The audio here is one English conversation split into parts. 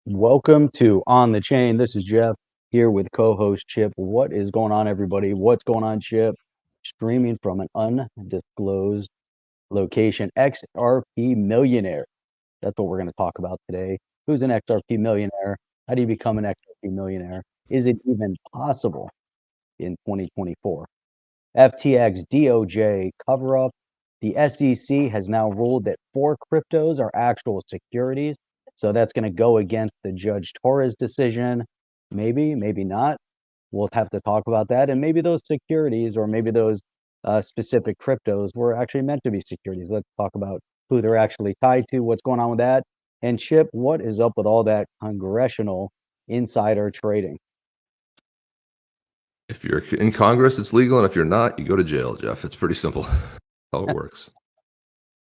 Welcome to On the Chain. This is Jeff here with co-host Chip. What is going on, everybody? What's going on, Chip? Streaming from an undisclosed location, XRP Millionaire. That's what we're going to talk about today. Who's an XRP millionaire? How do you become an XRP millionaire? Is it even possible in 2024? FTX DOJ Coverup. The SEC has now ruled that 4 cryptos are actual securities. So that's going to go against the Judge Torres decision. Maybe, maybe not. We'll have to talk about that. And maybe those securities or maybe those specific cryptos were actually meant to be securities. Let's talk about who they're actually tied to, what's going on with that. And Chip, what is up with all that congressional insider trading? If you're in Congress, it's legal, and if you're not, you go to jail, Jeff. It's pretty simple. That's how it works.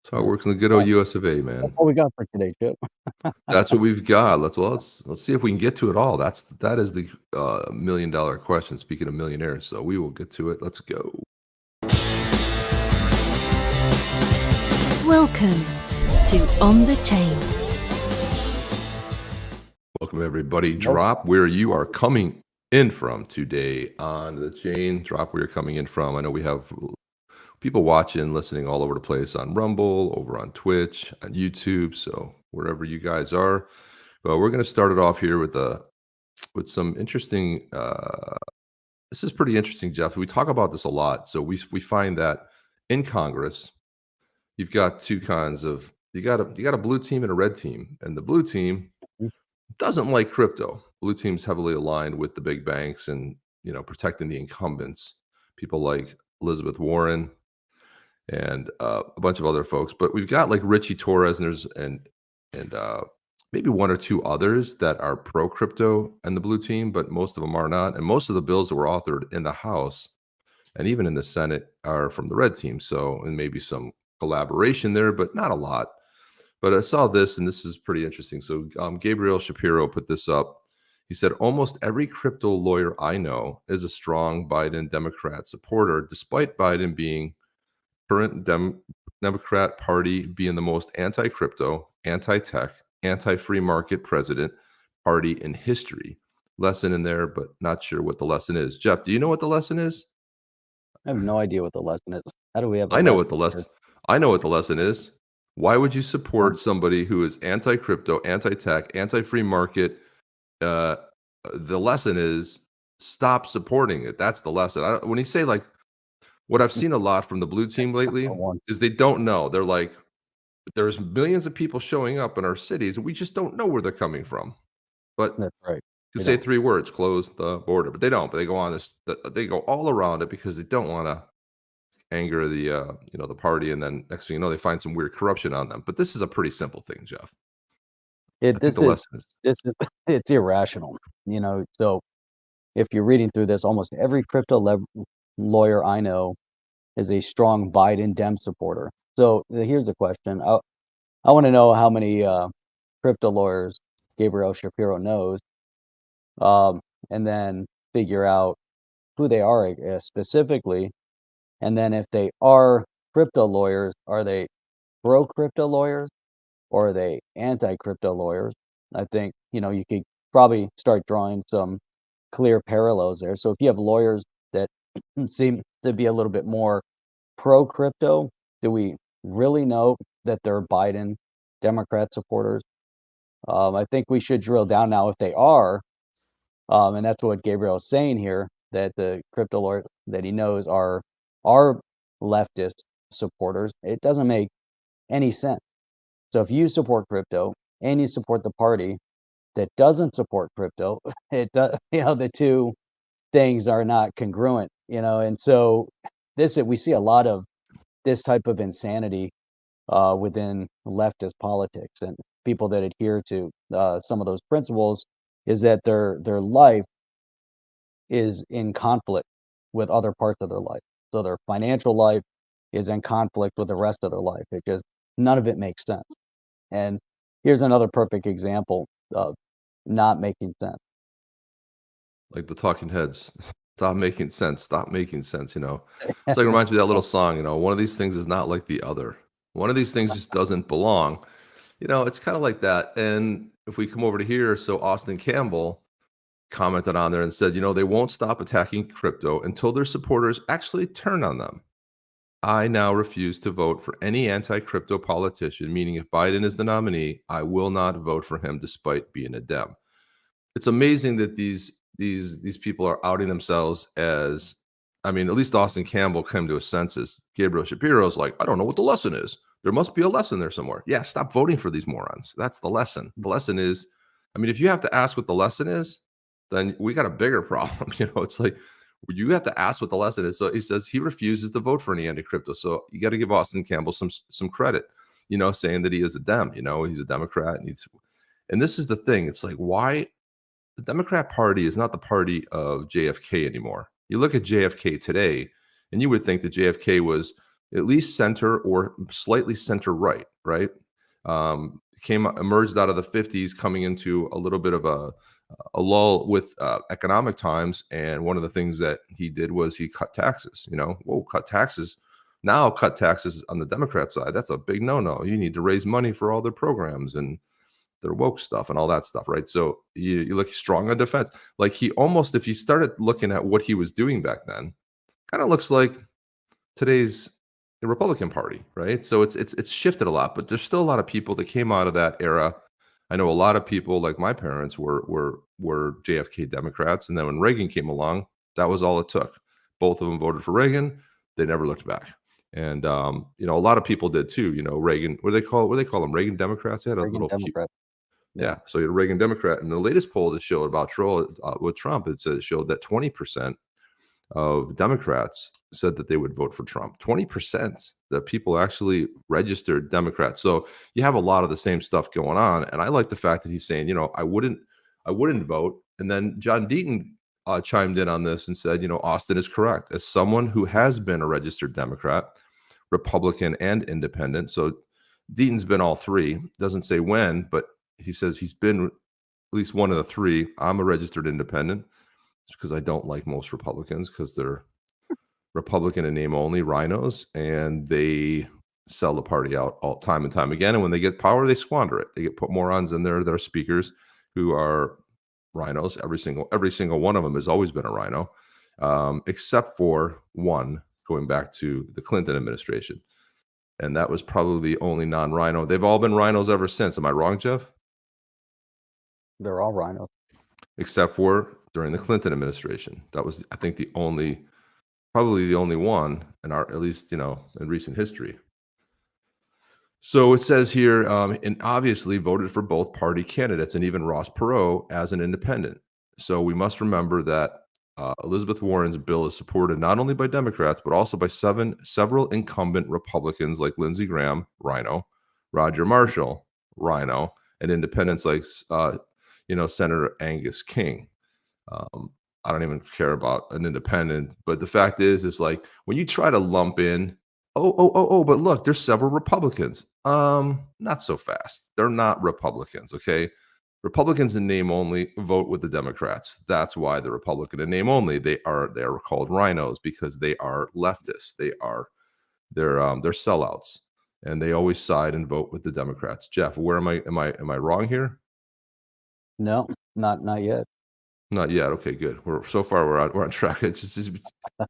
That's how it works in the good old US of A, man. That's all we got for today, Chip. That's what we've got. Let's see if we can get to it all. That is the $1 million question. Speaking of millionaires, so we will get to it. Let's go. Welcome to On the Chain. Welcome everybody. Drop where you are coming in from today on the chain. Drop where you're coming in from. I know we have people watching, listening all over the place on Rumble, over on Twitch, on YouTube. So wherever you guys are, but we're going to start it off here with some interesting. This is pretty interesting, Jeff. We talk about this a lot. So we find that in Congress, you've got two kinds of you got a blue team and a red team, and the blue team doesn't like crypto. Blue team's heavily aligned with the big banks and protecting the incumbents. People like Elizabeth Warren and a bunch of other folks. But we've got like Richie Torres and maybe one or two others that are pro crypto and the blue team, but most of them are not. And most of the bills that were authored in the House and even in the Senate are from the red team. So, and maybe some collaboration there, but not a lot. But I saw this, and this is pretty interesting. So Gabriel Shapiro put this up. He said, almost every crypto lawyer I know is a strong Biden Democrat supporter, despite Biden being current Democrat Party being the most anti-crypto, anti-tech, anti-free market president party in history. Lesson in there, but not sure what the lesson is. Jeff, do you know what the lesson is? I have no idea what the lesson is. How do we have? I know what the lesson is. Why would you support somebody who is anti-crypto, anti-tech, anti-free market? The lesson is stop supporting it. That's the lesson. When you say, like, what I've seen a lot from the blue team lately is they don't know. They're like, there's millions of people showing up in our cities, and we just don't know where they're coming from. But That's right. You say 3 words, close the border, but they don't. But they go on this. They go all around it because they don't want to anger the the party, and then next thing you know, they find some weird corruption on them. But this is a pretty simple thing, Jeff. It's irrational, so if you're reading through this, almost every crypto lawyer I know is a strong Biden Dem supporter. So here's the question. I want to know how many crypto lawyers Gabriel Shapiro knows, and then figure out who they are specifically. And then if they are crypto lawyers, are they pro crypto lawyers or are they anti crypto lawyers? I think, you could probably start drawing some clear parallels there. So if you have lawyers that seem to be a little bit more pro crypto, do we really know that they're Biden Democrat supporters? I think we should drill down now if they are. And that's what Gabriel is saying here, that the crypto lawyer that he knows are leftist supporters. It doesn't make any sense. So if you support crypto and you support the party that doesn't support crypto, the two things are not congruent, and so we see a lot of this type of insanity within leftist politics, and people that adhere to some of those principles is that their life is in conflict with other parts of their life. So their financial life is in conflict with the rest of their life. None of it makes sense. And here's another perfect example of not making sense. Like the talking heads, stop making sense. Stop making sense. It's like, it reminds me of that little song, one of these things is not like the other. One of these things just doesn't belong. It's kind of like that. And if we come over to here, so Austin Campbell commented on there and said, they won't stop attacking crypto until their supporters actually turn on them. I now refuse to vote for any anti-crypto politician, meaning if Biden is the nominee, I will not vote for him despite being a Dem. It's amazing that these people are outing themselves as, at least Austin Campbell came to his senses. Gabriel Shapiro's like, I don't know what the lesson is. There must be a lesson there somewhere. Yeah, stop voting for these morons. That's the lesson. The lesson is, if you have to ask what the lesson is, then we got a bigger problem. It's like, you have to ask what the lesson is. So he says he refuses to vote for any anti-crypto. So you got to give Austin Campbell some credit, saying that he is a Dem, he's a Democrat. And this is the thing. It's like, why the Democrat Party is not the party of JFK anymore. You look at JFK today, and you would think that JFK was at least center or slightly center-right, right? Emerged out of the 50s, coming into a little bit of a lull with economic times. And one of the things that he did was he cut taxes, cut taxes. Now cut taxes on the Democrat side. That's a big no-no. You need to raise money for all their programs and their woke stuff and all that stuff, right? So you look strong on defense. Like he almost, if you started looking at what he was doing back then, kind of looks like today's Republican Party, right? So it's shifted a lot, but there's still a lot of people that came out of that era. I know a lot of people, like my parents, were JFK Democrats, and then when Reagan came along, that was all it took. Both of them voted for Reagan. They never looked back. And a lot of people did too. Reagan, what do they call them? Reagan Democrats. They had a Reagan little Democrat. Yeah. So you had a Reagan Democrat. And the latest poll that showed about with Trump, it showed that 20% of Democrats said that they would vote for Trump. 20% that people actually registered Democrats. So you have a lot of the same stuff going on. And I like the fact that he's saying, I wouldn't vote. And then John Deaton chimed in on this and said, Austin is correct. As someone who has been a registered Democrat, Republican, and independent. So Deaton's been all three. Doesn't say when, but he says he's been at least one of the three. I'm a registered independent. It's because I don't like most Republicans because they're Republican in name only, rhinos, and they sell the party out all time and time again. And when they get power, they squander it. They get put morons in there. They're speakers who are rhinos. Every single one of them has always been a rhino, except for one going back to the Clinton administration. And that was probably the only non-rhino. They've all been rhinos ever since. Am I wrong, Jeff? They're all rhinos. Except for during the Clinton administration. That was, I think, probably the only one in our, at least, in recent history. So it says here, and obviously voted for both party candidates and even Ross Perot as an independent. So we must remember that Elizabeth Warren's bill is supported not only by Democrats, but also by several incumbent Republicans like Lindsey Graham, rhino, Roger Marshall, rhino, and independents like, Senator Angus King. I don't even care about an independent, but the fact is like when you try to lump in, but look, there's several Republicans. Not so fast. They're not Republicans, okay? Republicans in name only vote with the Democrats. That's why they're Republican in name only. They are called rhinos because they are leftists. They're sellouts, and they always side and vote with the Democrats. Jeff, where am I wrong here? No, not yet. Not yet. Okay, good. We're on track. It's just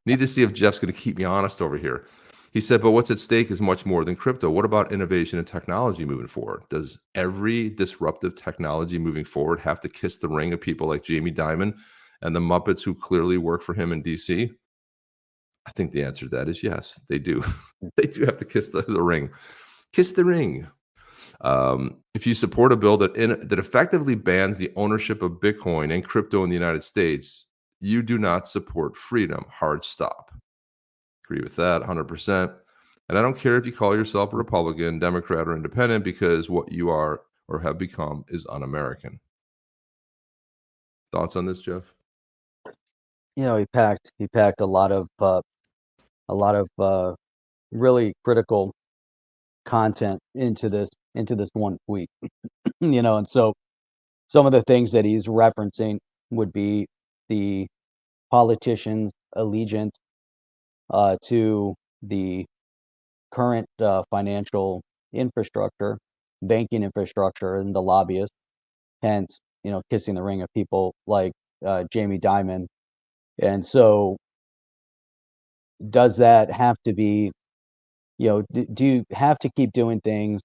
need to see if Jeff's going to keep me honest over here. He said, but what's at stake is much more than crypto. What about innovation and technology moving forward? Does every disruptive technology moving forward have to kiss the ring of people like Jamie Dimon and the Muppets who clearly work for him in DC? I think the answer to that is yes, they do. They do have to kiss the ring. Kiss the ring. If you support a bill that effectively bans the ownership of Bitcoin and crypto in the United States, you do not support freedom. Hard stop. Agree with that 100%. And I don't care if you call yourself a Republican, Democrat, or independent, because what you are or have become is un-American. Thoughts on this, Jeff? He packed a lot of really critical content into this 1 week. And so some of the things that he's referencing would be the politicians' allegiance to the current financial infrastructure, banking infrastructure, and the lobbyists. hence, kissing the ring of people like Jamie Dimon. And so does that have to be, do you have to keep doing things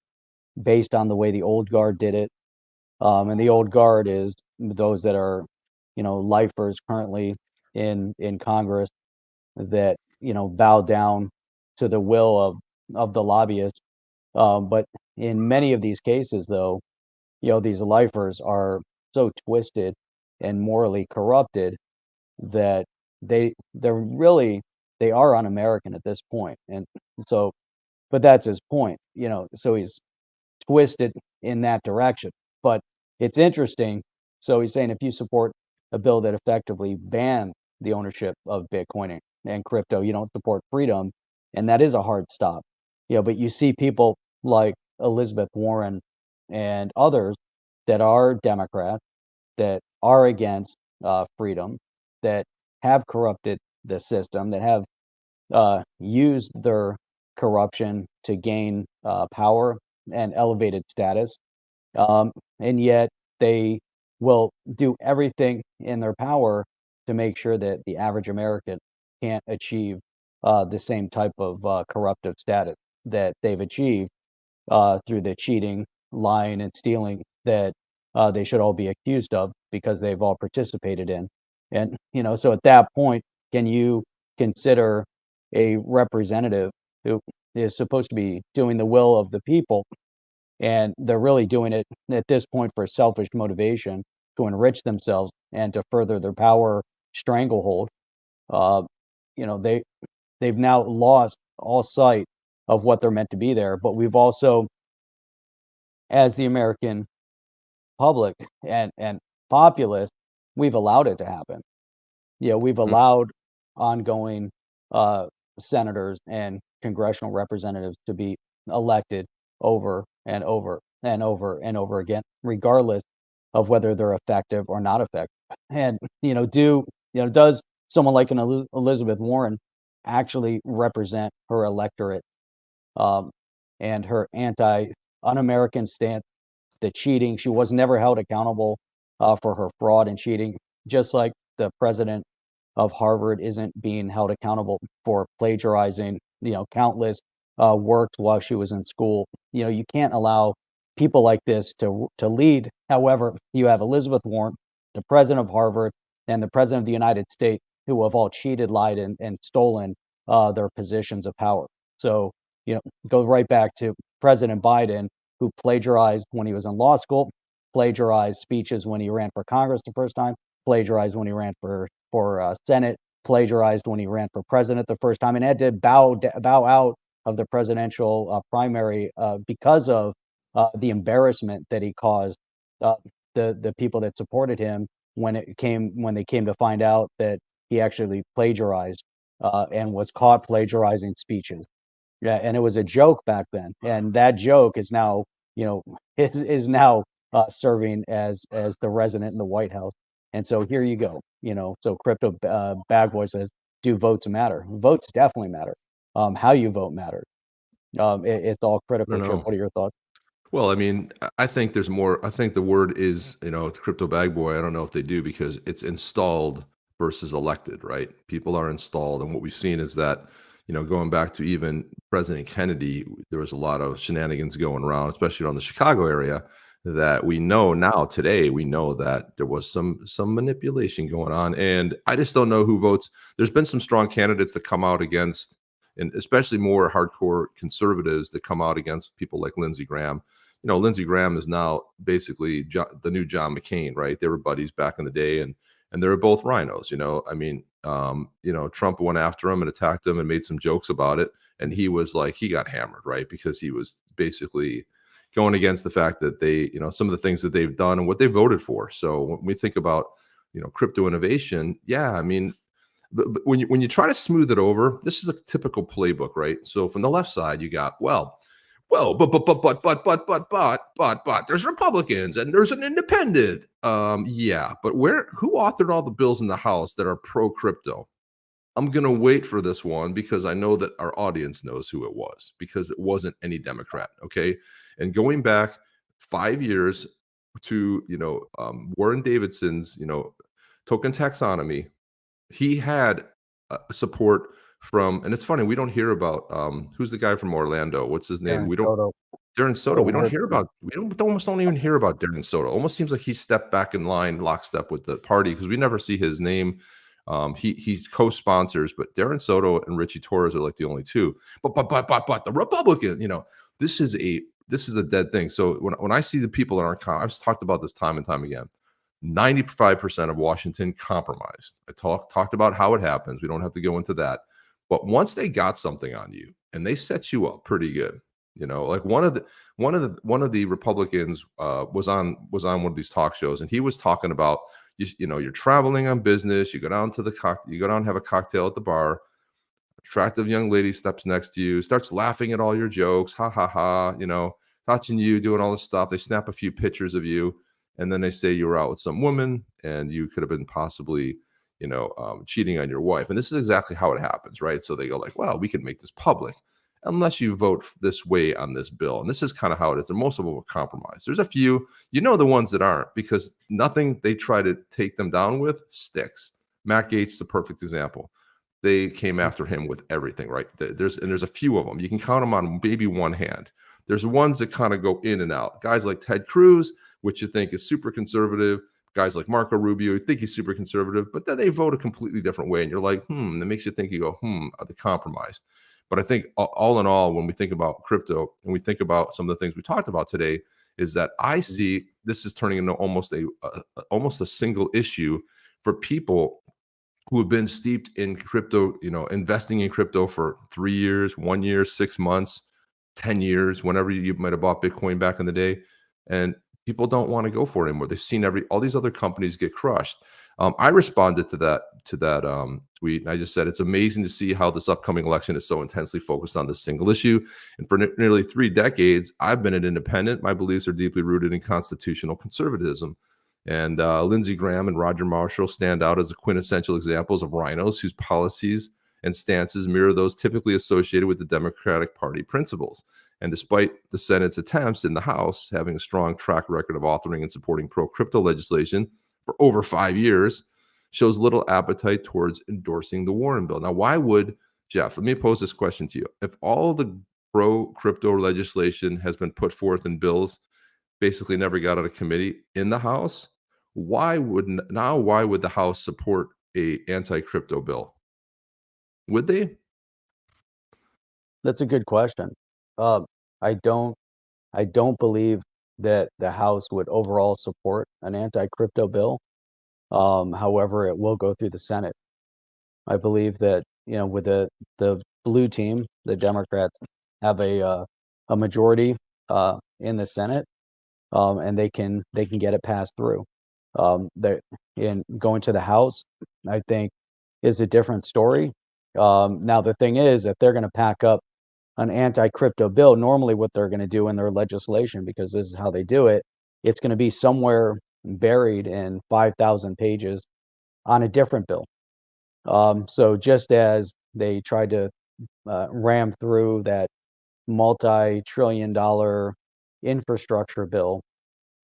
based on the way the old guard did it? And the old guard is those that are, lifers currently in Congress that, bow down to the will of the lobbyists. But in many of these cases, though, these lifers are so twisted and morally corrupted that they're really, they are un-American at this point. And so, but that's his point, so he's twisted in that direction. But it's interesting. So he's saying if you support a bill that effectively bans the ownership of Bitcoin and crypto, you don't support freedom. And that is a hard stop. But you see people like Elizabeth Warren and others that are Democrats, that are against freedom, that have corrupted the system, that have used their corruption to gain power and elevated status. And yet they will do everything in their power to make sure that the average American can't achieve the same type of corruptive status that they've achieved through the cheating, lying, and stealing that they should all be accused of because they've all participated in. And, so at that point, can you consider a representative who is supposed to be doing the will of the people, and they're really doing it at this point for selfish motivation to enrich themselves and to further their power stranglehold? Uh, they've now lost all sight of what they're meant to be there. But we've also, as the American public and populace, we've allowed it to happen. We've allowed ongoing senators and congressional representatives to be elected over and over and over and over again, regardless of whether they're effective or not effective. And does someone like an Elizabeth Warren actually represent her electorate and her un-American stance, the cheating? She was never held accountable for her fraud and cheating, just like the president of Harvard isn't being held accountable for plagiarizing, countless works while she was in school. You can't allow people like this to lead. However, you have Elizabeth Warren, the president of Harvard, and the president of the United States, who have all cheated, lied, and stolen their positions of power. So, go right back to President Biden, who plagiarized when he was in law school, plagiarized speeches when he ran for Congress the first time, plagiarized when he ran for Senate, plagiarized when he ran for president the first time, and had to bow out of the presidential primary because of the embarrassment that he caused the people that supported him when they came to find out that he actually plagiarized and was caught plagiarizing speeches. Yeah, and it was a joke back then, and that joke is now, is now serving as the resident in the White House. And so here you go, So Crypto Bag Boy says, "Do votes matter?" Votes definitely matter. How you vote matters. It's all critical. Chip, what are your thoughts? Well, I mean, I think there's more. I think the word is, Crypto Bag Boy. I don't know if they do because it's installed versus elected, right? People are installed. And what we've seen is that, going back to even President Kennedy, there was a lot of shenanigans going around, especially around the Chicago area, that we know now today, we know that there was some manipulation going on. And I just don't know who votes. There's been some strong candidates that come out against, and especially more hardcore conservatives that come out against people like Lindsey Graham. Lindsey Graham is now basically the new John McCain, right? They were buddies back in the day, and they were both rhinos. I mean, Trump went after him and attacked him and made some jokes about it, and he was like, he got hammered, right? Because he was basically going against the fact that they, some of the things that they've done and what they voted for. So when we think about, crypto innovation, yeah, I mean, but when you try to smooth it over, this is a typical playbook, right? So from the left side, you got, but there's Republicans and there's an independent. Yeah, but who authored all the bills in the House that are pro crypto? I'm gonna wait for this one because I know that our audience knows who it was, because it wasn't any Democrat. Okay. And going back 5 years, to Warren Davidson's token taxonomy, he had support from, and it's funny, we don't hear about who's the guy from Orlando? What's his name? Darren Soto. Darren Soto. We don't hear Soto. about. Almost don't even hear about Darren Soto. Almost seems like he stepped back in line, lockstep with the party, because we never see his name. He co-sponsors, but Darren Soto and Richie Torres are like the only two. But the Republican, this is a dead thing. So when I see the people in our I've talked about this time and time again. 95% of Washington compromised. I talked about how it happens. We don't have to go into that. But once they got something on you and they set you up pretty good, like one of the Republicans was on one of these talk shows, and he was talking about you're traveling on business. You go down and have a cocktail at the bar. Attractive young lady steps next to you, starts laughing at all your jokes, ha ha ha, touching you, doing all this stuff. They snap a few pictures of you, and then they say you were out with some woman and you could have been possibly cheating on your wife. And this is exactly how it happens, right? So they go like, well, we can make this public unless you vote this way on this bill. And this is kind of how it is. And most of them will compromise. There's a few, the ones that aren't, because nothing they try to take them down with sticks. Matt Gaetz, the perfect example. They came after him with everything, right? There's a few of them. You can count them on maybe one hand. There's ones that kind of go in and out. Guys like Ted Cruz, which you think is super conservative. Guys like Marco Rubio, you think he's super conservative, but then they vote a completely different way. And you're like, that makes you think, are they compromised? But I think all in all, when we think about crypto and we think about some of the things we talked about today, is that I see this is turning into almost a single issue for people who have been steeped in crypto, investing in crypto for 3 years, 1 year, 6 months, 10 years, whenever you might have bought Bitcoin back in the day. And people don't want to go for it anymore. They've seen all these other companies get crushed. I responded to that tweet, and I just said, it's amazing to see how this upcoming election is so intensely focused on this single issue. And for nearly 3 decades, I've been an independent. My beliefs are deeply rooted in constitutional conservatism. And Lindsey Graham and Roger Marshall stand out as the quintessential examples of rhinos whose policies and stances mirror those typically associated with the Democratic Party principles. And despite the Senate's attempts in the House having a strong track record of authoring and supporting pro-crypto legislation for over 5 years, shows little appetite towards endorsing the Warren bill. Now, why would, Jeff, let me pose this question to you. If all the pro-crypto legislation has been put forth in bills, basically never got out of committee in the House, why would the House support a anti-crypto bill? Would they? That's a good question. I don't believe that the House would overall support an anti-crypto bill. However, it will go through the Senate. I believe that with the blue team, the Democrats have a majority in the Senate, and they can get it passed through. In going to the House, I think, is a different story. Now the thing is, if they're going to pack up an anti-crypto bill, normally what they're going to do in their legislation, because this is how they do it, it's going to be somewhere buried in 5,000 pages on a different bill. So just as they tried to ram through that multi-trillion-dollar infrastructure bill,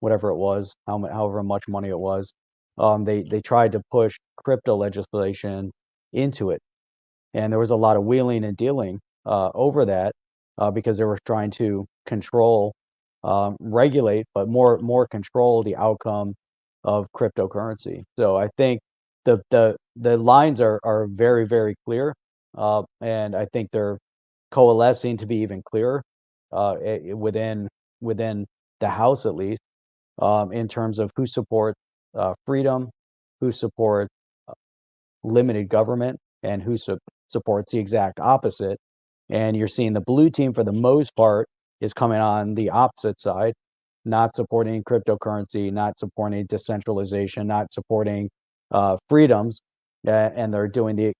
whatever it was, however much money it was, they tried to push crypto legislation into it. And there was a lot of wheeling and dealing over that because they were trying to control, regulate, but more control the outcome of cryptocurrency. So I think the lines are very, very clear, and I think they're coalescing to be even clearer within the House, at least, in terms of who supports freedom, who supports limited government, and who supports the exact opposite. And you're seeing the blue team, for the most part, is coming on the opposite side, not supporting cryptocurrency, not supporting decentralization, not supporting freedoms, and they're doing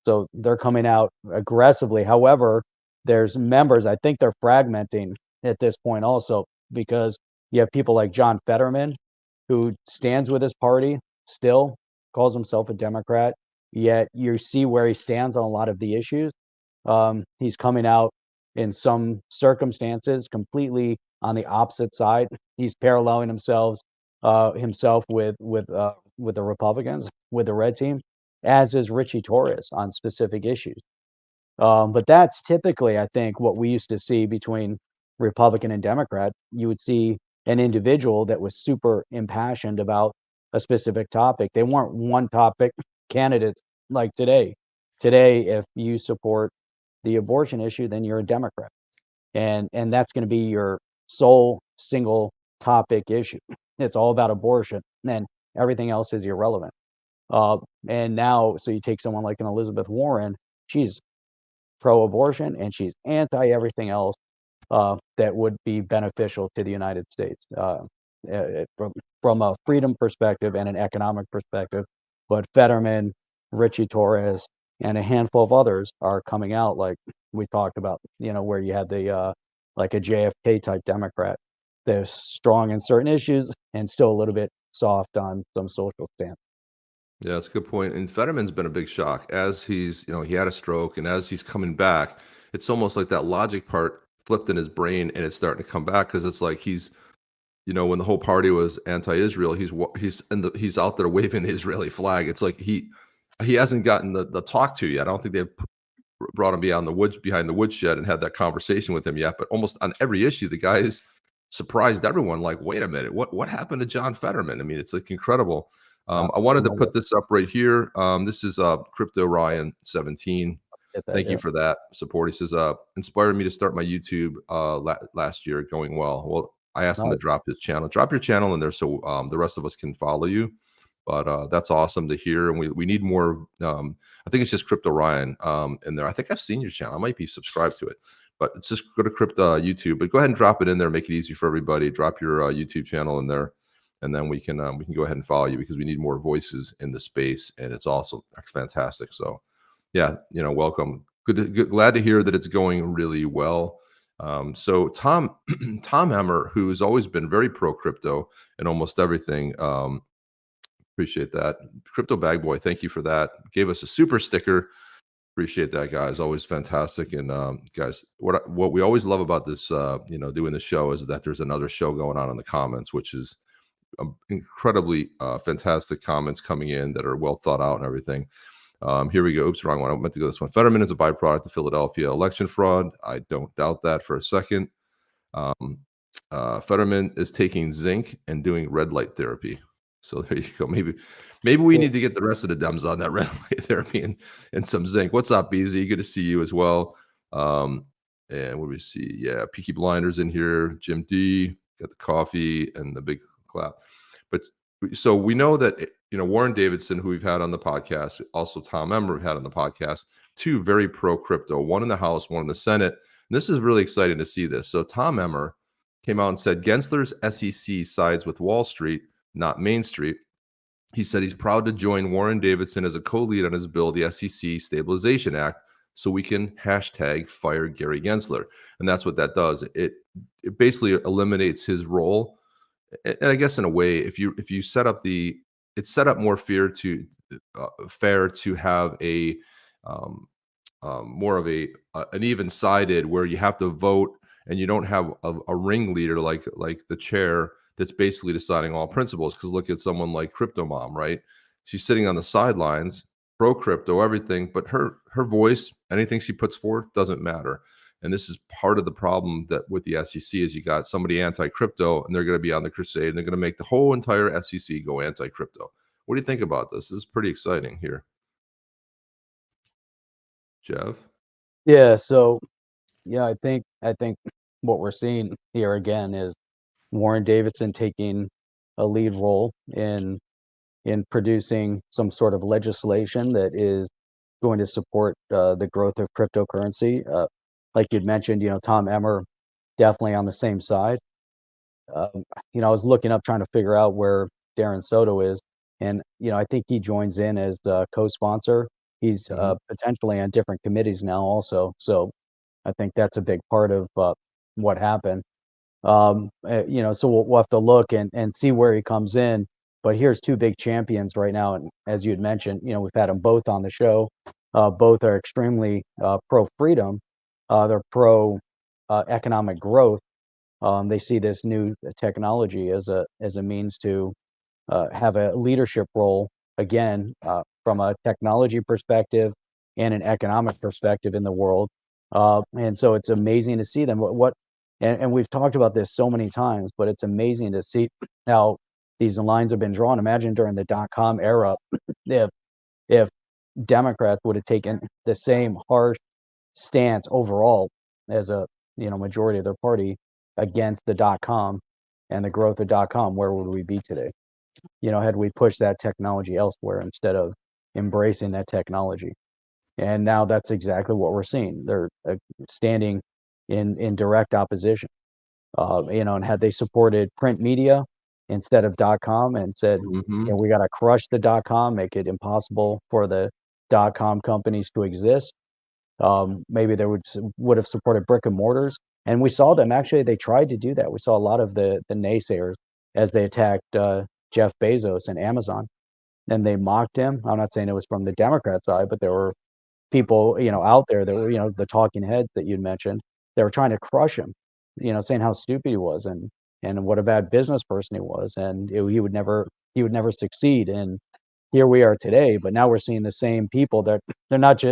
so they're coming out aggressively. However, there's members, I think they're fragmenting at this point also, because you have people like John Federman, who stands with his party still, calls himself a Democrat, yet you see where he stands on a lot of the issues. He's coming out in some circumstances completely on the opposite side. He's paralleling himself with the Republicans, with the red team, as is Richie Torres on specific issues. But that's typically, I think, what we used to see between Republican and Democrat. You would see an individual that was super impassioned about a specific topic. They weren't one topic candidates like today. Today, if you support the abortion issue, then you're a Democrat. And that's going to be your sole single topic issue. It's all about abortion, and everything else is irrelevant. And now, so you take someone like an Elizabeth Warren, she's pro-abortion and she's anti everything else that would be beneficial to the United States from a freedom perspective and an economic perspective. But Federman, Richie Torres, and a handful of others are coming out, like we talked about, where you had the like a JFK type Democrat. They're strong in certain issues and still a little bit soft on some social stance. Yeah, that's a good point. And Fetterman's been a big shock as he's, he had a stroke, and as he's coming back, it's almost like that logic part flipped in his brain and it's starting to come back, because it's like he's, when the whole party was anti-Israel, he's out there waving the Israeli flag. It's like he hasn't gotten the talk to yet. I don't think they've brought him behind the woodshed and had that conversation with him yet. But almost on every issue, the guy's surprised everyone. Like, wait a minute, what happened to John Fetterman? I mean, it's like incredible. I wanted to put this up right here. This is Crypto Ryan 17. Thank you for that support. He says, inspired me to start my YouTube last year, going well. Well, I asked him to drop his channel. Drop your channel in there so the rest of us can follow you. But that's awesome to hear. And we need more. I think it's just Crypto Ryan in there. I think I've seen your channel. I might be subscribed to it. But it's just go to Crypto YouTube. But go ahead and drop it in there. Make it easy for everybody. Drop your YouTube channel in there. And then we can go ahead and follow you, because we need more voices in the space, and it's also fantastic. So, yeah, welcome. Glad to hear that it's going really well. So Tom Emmer, who has always been very pro crypto and almost everything, appreciate that. Crypto Bag Boy, thank you for that. Gave us a super sticker. Appreciate that, guys. Always fantastic. And guys, what we always love about this, doing the show is that there's another show going on in the comments, which is incredibly fantastic comments coming in that are well thought out and everything. Here we go. Oops, wrong one. I meant to go this one. Fetterman is a byproduct of Philadelphia election fraud. I don't doubt that for a second. Fetterman is taking zinc and doing red light therapy. So there you go. Maybe we need to get the rest of the Dems on that red light therapy and some zinc. What's up, BZ? Good to see you as well. And what do we see? Yeah, Peaky Blinders in here. Jim D. Got the coffee and the big clap. But so we know that Warren Davidson, who we've had on the podcast, also Tom Emmer we've had on the podcast, two very pro crypto, one in the House, one in the Senate. And this is really exciting to see this. So Tom Emmer came out and said Gensler's SEC sides with Wall Street, not Main Street. He said he's proud to join Warren Davidson as a co-lead on his bill, the SEC Stabilization Act, so we can hashtag fire Gary Gensler. And that's what that does. It basically eliminates his role. And I guess in a way, if you set up it's set up more fair to have a more of an even sided, where you have to vote and you don't have a ringleader like the chair that's basically deciding all principles. Because look at someone like Crypto Mom, right? She's sitting on the sidelines, pro crypto, everything, but her voice, anything she puts forth doesn't matter. And this is part of the problem that with the SEC is you got somebody anti-crypto and they're going to be on the crusade and they're going to make the whole entire SEC go anti-crypto. What do you think about this? This is pretty exciting here. Jeff? Yeah, so I think what we're seeing here again is Warren Davidson taking a lead role in producing some sort of legislation that is going to support the growth of cryptocurrency. Like you'd mentioned, Tom Emmer definitely on the same side. I was looking up trying to figure out where Darren Soto is, and I think he joins in as co-sponsor. He's potentially on different committees now also, so I think that's a big part of what happened. So we'll have to look and see where he comes in. But here's two big champions right now, and as you had mentioned, we've had them both on the show. Both are extremely pro freedom. They're pro economic growth, They see this new technology as a means to have a leadership role again from a technology perspective and an economic perspective in the world. And so it's amazing to see them. And we've talked about this so many times, but it's amazing to see how these lines have been drawn. Imagine during the .com era, if Democrats would have taken the same harsh stance overall as a majority of their party against the .com and the growth of .com, where would we be today? Had we pushed that technology elsewhere instead of embracing that technology. And now that's exactly what we're seeing. They're standing in direct opposition. And had they supported print media instead of .com and said, we got to crush the .com, make it impossible for the .com companies to exist, maybe they would have supported brick and mortars. And we saw them, actually, they tried to do that. We saw a lot of the naysayers as they attacked Jeff Bezos and Amazon, and they mocked him. I'm not saying it was from the Democrat side, but there were people, out there that were, the talking heads that you'd mentioned. They were trying to crush him, saying how stupid he was and what a bad business person he was, and he would never succeed. And here we are today, but now we're seeing the same people that they're not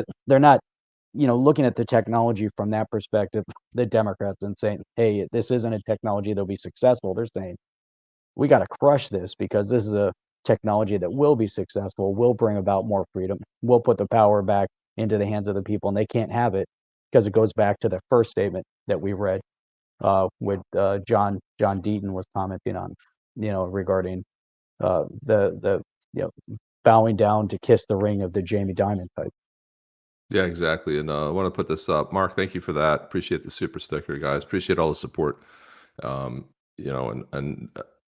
looking at the technology from that perspective, the Democrats, and saying, hey, this isn't a technology that'll be successful. They're saying, we got to crush this because this is a technology that will be successful, will bring about more freedom, will put the power back into the hands of the people, and they can't have it because it goes back to the first statement that we read with John Deaton was commenting on, regarding the bowing down to kiss the ring of the Jamie Dimon type. Yeah, exactly. And I want to put this up. Mark, thank you for that. Appreciate the super sticker, guys. Appreciate all the support.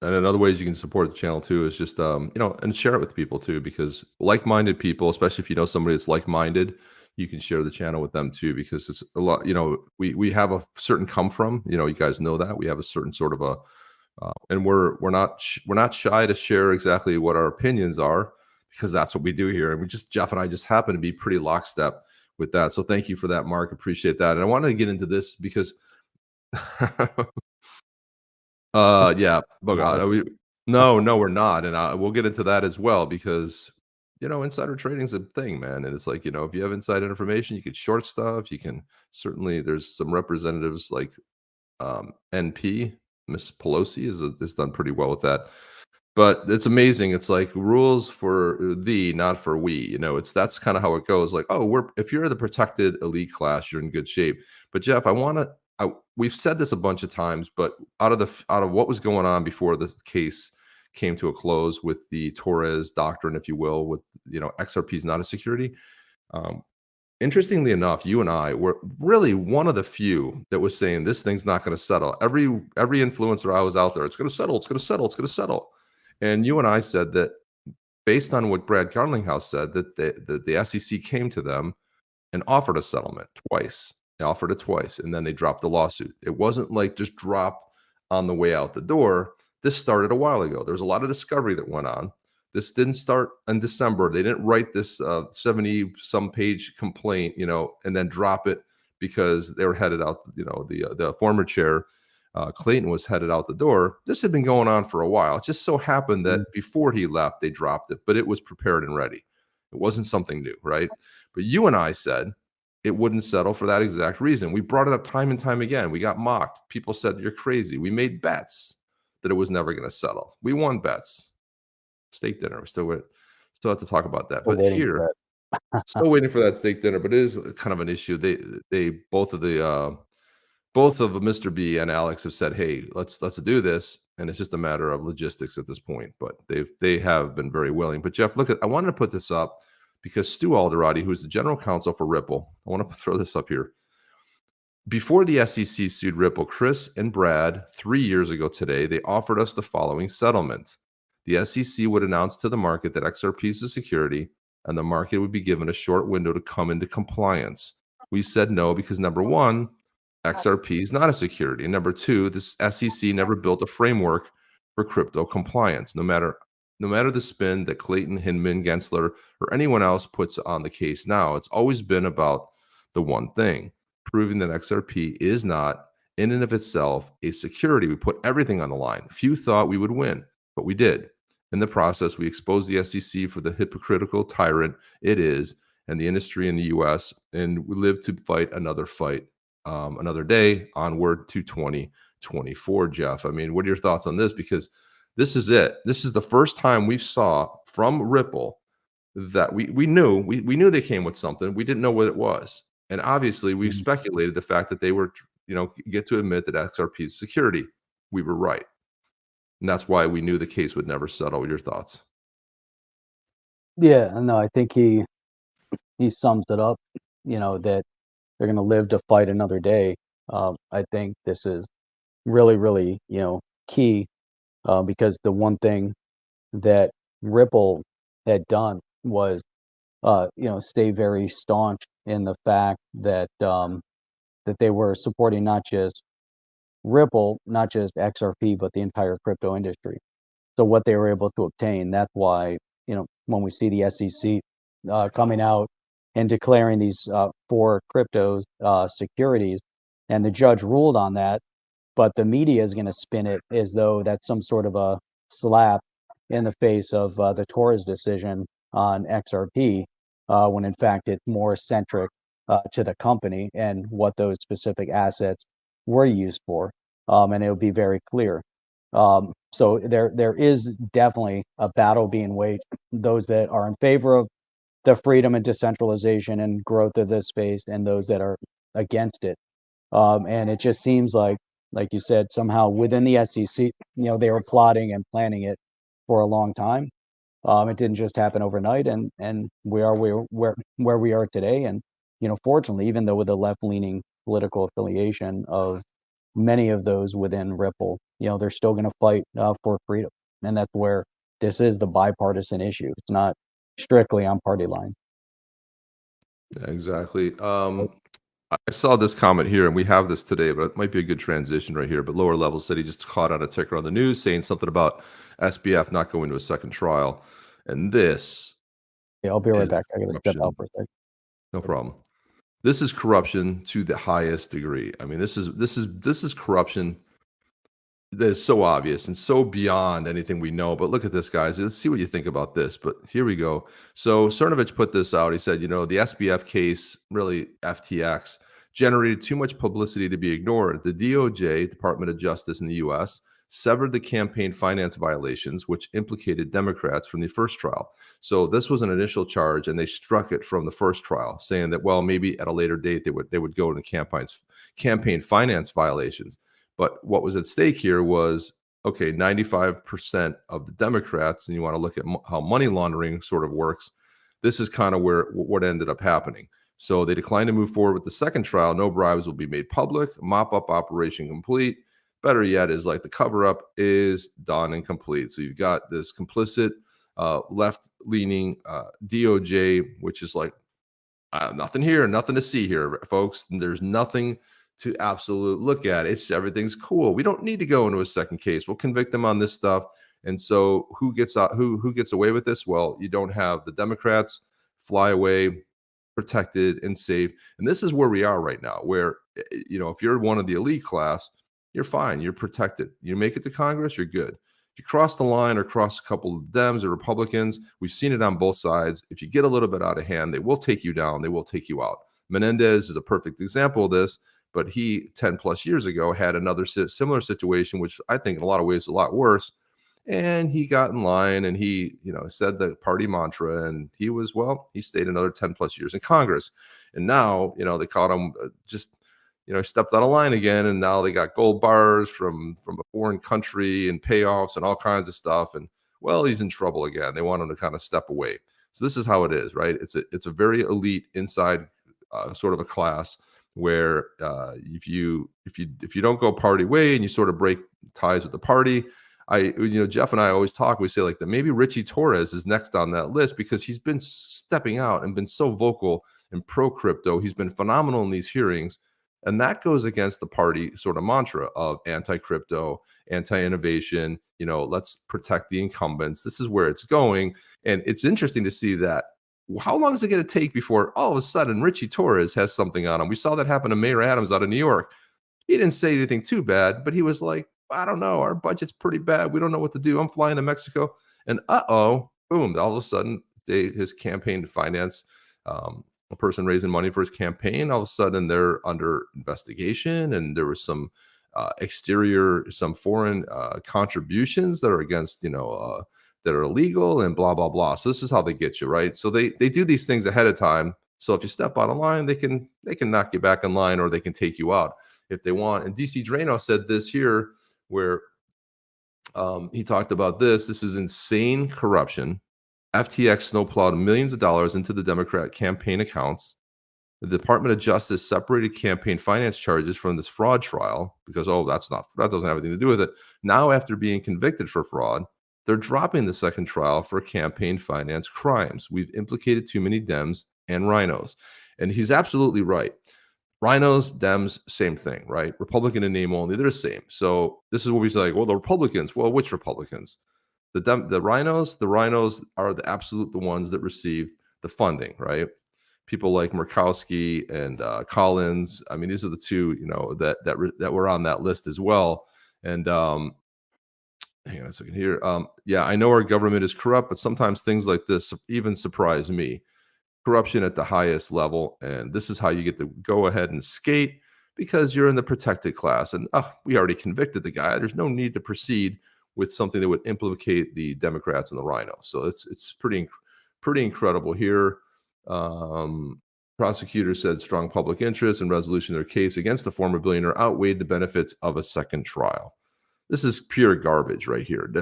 And in other ways you can support the channel too is just, and share it with people too, because like-minded people, especially if you know somebody that's like-minded, you can share the channel with them too, because it's a lot, we have a certain come from, you guys know that we have a certain sort of a, and we're not shy to share exactly what our opinions are, because that's what we do here. And Jeff and I just happen to be pretty lockstep with that. So thank you for that, Mark. Appreciate that. And I wanted to get into this because yeah, no, we're not. And we'll get into that as well, because, insider trading is a thing, man. And it's like, if you have insider information, you can short stuff. You can certainly, there's some representatives like NP, Miss Pelosi is done pretty well with that. But it's amazing. It's like rules for thee, not for we. That's kind of how it goes. Like, if you're the protected elite class, you're in good shape. But Jeff, we've said this a bunch of times, but out of what was going on before the case came to a close with the Torres doctrine, if you will, with XRP is not a security. Interestingly enough, you and I were really one of the few that was saying this thing's not going to settle. Every influencer I was out there, it's going to settle, it's going to settle, it's going to settle. And you and I said that based on what Brad Garlinghouse said, that the SEC came to them and offered a settlement twice. They offered it twice, and then they dropped the lawsuit. It wasn't like just dropped on the way out the door. This started a while ago. There was a lot of discovery that went on. This didn't start in December. They didn't write this 70-some page complaint, and then drop it because they were headed out. The former chair, Clayton, was headed out the door. This had been going on for a while. It just so happened that before he left, they dropped it, but it was prepared and ready. It wasn't something new, right? But you and I said it wouldn't settle for that exact reason. We brought it up time and time again. We got mocked. People said, you're crazy. We made bets that it was never going to settle. We won bets. Steak dinner. We still have to talk about that. But here, still waiting for that steak dinner, but it is kind of an issue. They both of Mr. B and Alex have said, hey, let's do this. And it's just a matter of logistics at this point. But they have been very willing. But Jeff, I wanted to put this up because Stu Alderati, who's the general counsel for Ripple, I want to throw this up here. Before the SEC sued Ripple, Chris and Brad, 3 years ago today, they offered us the following settlement. The SEC would announce to the market that XRP is a security, and the market would be given a short window to come into compliance. We said no because, number one, XRP is not a security. And number two, this SEC never built a framework for crypto compliance. No matter the spin that Clayton, Hinman, Gensler, or anyone else puts on the case now, it's always been about the one thing, proving that XRP is not in and of itself a security. We put everything on the line. Few thought we would win, but we did. In the process, we exposed the SEC for the hypocritical tyrant it is, and the industry in the U.S., and we live to fight another fight, another day, onward to 2024, Jeff. I mean, what are your thoughts on this? Because this is it. This is the first time we saw from Ripple that we knew they came with something. We didn't know what it was. And obviously, we speculated the fact that they were, get to admit that XRP is security. We were right. And that's why we knew the case would never settle. What are your thoughts? Yeah, no, I think he sums it up, that they're going to live to fight another day. I think this is really, really, key, because the one thing that Ripple had done was, stay very staunch in the fact that that they were supporting not just Ripple, not just XRP, but the entire crypto industry. So what they were able to obtain, that's why, when we see the SEC coming out and declaring these 4 cryptos securities, and the judge ruled on that, but the media is going to spin it as though that's some sort of a slap in the face of the Torres decision on XRP, when in fact it's more centric to the company and what those specific assets were used for, and it'll be very clear. So there is definitely a battle being waged. Those that are in favor of the freedom and decentralization and growth of this space, and those that are against it. And it just seems like you said, somehow within the SEC, they were plotting and planning it for a long time. It didn't just happen overnight, and we are where we are today. And fortunately, even though with a left-leaning political affiliation of many of those within Ripple, they're still going to fight for freedom, and that's where this is the bipartisan issue. It's not strictly on party line. Yeah, exactly. I saw this comment here, and we have this today, but it might be a good transition right here. But Lower Level said he just caught on a ticker on the news saying something about SBF not going to a second trial. And this, Yeah, I'll be right back. I got to step out for a second. No problem. This is corruption to the highest degree. I mean, this is corruption that is so obvious and so beyond anything we know. But look at this, guys. Let's see what you think about this. But here we go. So Cernovich put this out. He said, the SBF case, really FTX, generated too much publicity to be ignored. The DOJ, Department of Justice in the U.S., severed the campaign finance violations, which implicated Democrats from the first trial. So this was an initial charge, and they struck it from the first trial, saying that, well, maybe at a later date they would go to campaign finance violations. But what was at stake here was, okay, 95% of the Democrats, and you want to look at how money laundering sort of works, this is kind of what ended up happening. So they declined to move forward with the second trial. No bribes will be made public. Mop-up operation complete. Better yet is like the cover-up is done and complete. So you've got this complicit left-leaning DOJ, which is like, nothing here, nothing to see here, folks. There's nothing to absolute look at. Everything's cool. We don't need to go into a second case. We'll convict them on this stuff. And so who gets out? Who gets away with this? Well, you don't have the Democrats fly away protected and safe. And this is where we are right now, where if you're one of the elite class, you're fine. You're protected. You make it to Congress, you're good. If you cross the line or cross a couple of Dems or Republicans, we've seen it on both sides. If you get a little bit out of hand, they will take you down. They will take you out. Menendez is a perfect example of this. But he 10 plus years ago had another similar situation, which I think in a lot of ways is a lot worse. And he got in line and he, said the party mantra, and he stayed another 10 plus years in Congress. And now, they caught him stepped out of line again. And now they got gold bars from a foreign country and payoffs and all kinds of stuff. And well, he's in trouble again. They want him to kind of step away. So this is how it is, right? It's a very elite inside sort of a class, where if you don't go party way and you sort of break ties with the party, Jeff and I always talk. We say like that maybe Richie Torres is next on that list because he's been stepping out and been so vocal and pro crypto. He's been phenomenal in these hearings, and that goes against the party sort of mantra of anti-crypto, anti-innovation. Let's protect the incumbents. This is where it's going, and it's interesting to see that. How long is it going to take before all of a sudden Richie Torres has something on him? We saw that happen to Mayor Adams out of New York. He didn't say anything too bad, but he was like, I don't know, our budget's pretty bad. We don't know what to do. I'm flying to Mexico. And boom, all of a sudden, his campaign finance, a person raising money for his campaign, all of a sudden they're under investigation. And there was some some foreign contributions that are against, that are illegal and blah, blah, blah. So this is how they get you, right? So they do these things ahead of time. So if you step out of line, they can knock you back in line, or they can take you out if they want. And DC Drano said this here, where he talked about this. This is insane corruption. FTX snowplowed millions of dollars into the Democrat campaign accounts. The Department of Justice separated campaign finance charges from this fraud trial because, that doesn't have anything to do with it. Now, after being convicted for fraud, they're dropping the second trial for campaign finance crimes. We've implicated too many Dems and rhinos. And he's absolutely right. Rhinos, Dems, same thing, right? Republican in name only, they're the same. So this is what we say, like, well, the Republicans, well, which Republicans? The rhinos are the ones that received the funding, right? People like Murkowski and Collins. I mean, these are the two, that were on that list as well. And hang on a second here. Yeah, I know our government is corrupt, but sometimes things like this even surprise me. Corruption at the highest level, and this is how you get to go ahead and skate because you're in the protected class. And we already convicted the guy. There's no need to proceed with something that would implicate the Democrats and the rhinos. So it's pretty incredible here. Prosecutors said strong public interest and resolution of their case against the former billionaire outweighed the benefits of a second trial. This is pure garbage right here.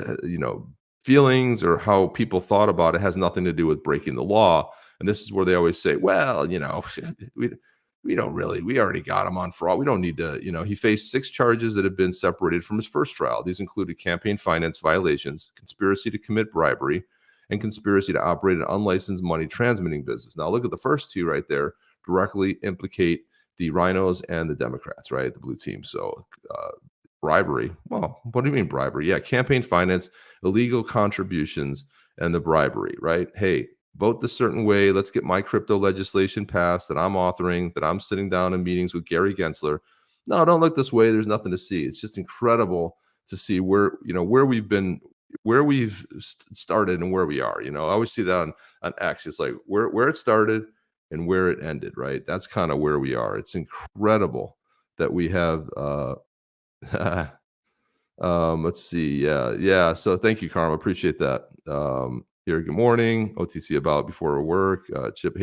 Feelings or how people thought about it has nothing to do with breaking the law. And this is where they always say, well, we already got him on fraud. We don't need to, he faced 6 charges that have been separated from his first trial. These included campaign finance violations, conspiracy to commit bribery, and conspiracy to operate an unlicensed money transmitting business. Now look at the first 2 right there, directly implicate the rhinos and the Democrats, right? The blue team. So bribery. Well, what do you mean bribery? Yeah, campaign finance, illegal contributions, and the bribery, right? Hey, vote this certain way. Let's get my crypto legislation passed that I'm authoring, that I'm sitting down in meetings with Gary Gensler. No, don't look this way. There's nothing to see. It's just incredible to see where we've been, where we've started and where we are. I always see that on X. It's like where it started and where it ended, right? That's kind of where we are. It's incredible that we have, let's see. Yeah. So thank you, Karma. Appreciate that. Here, good morning. OTC about before work. Chip,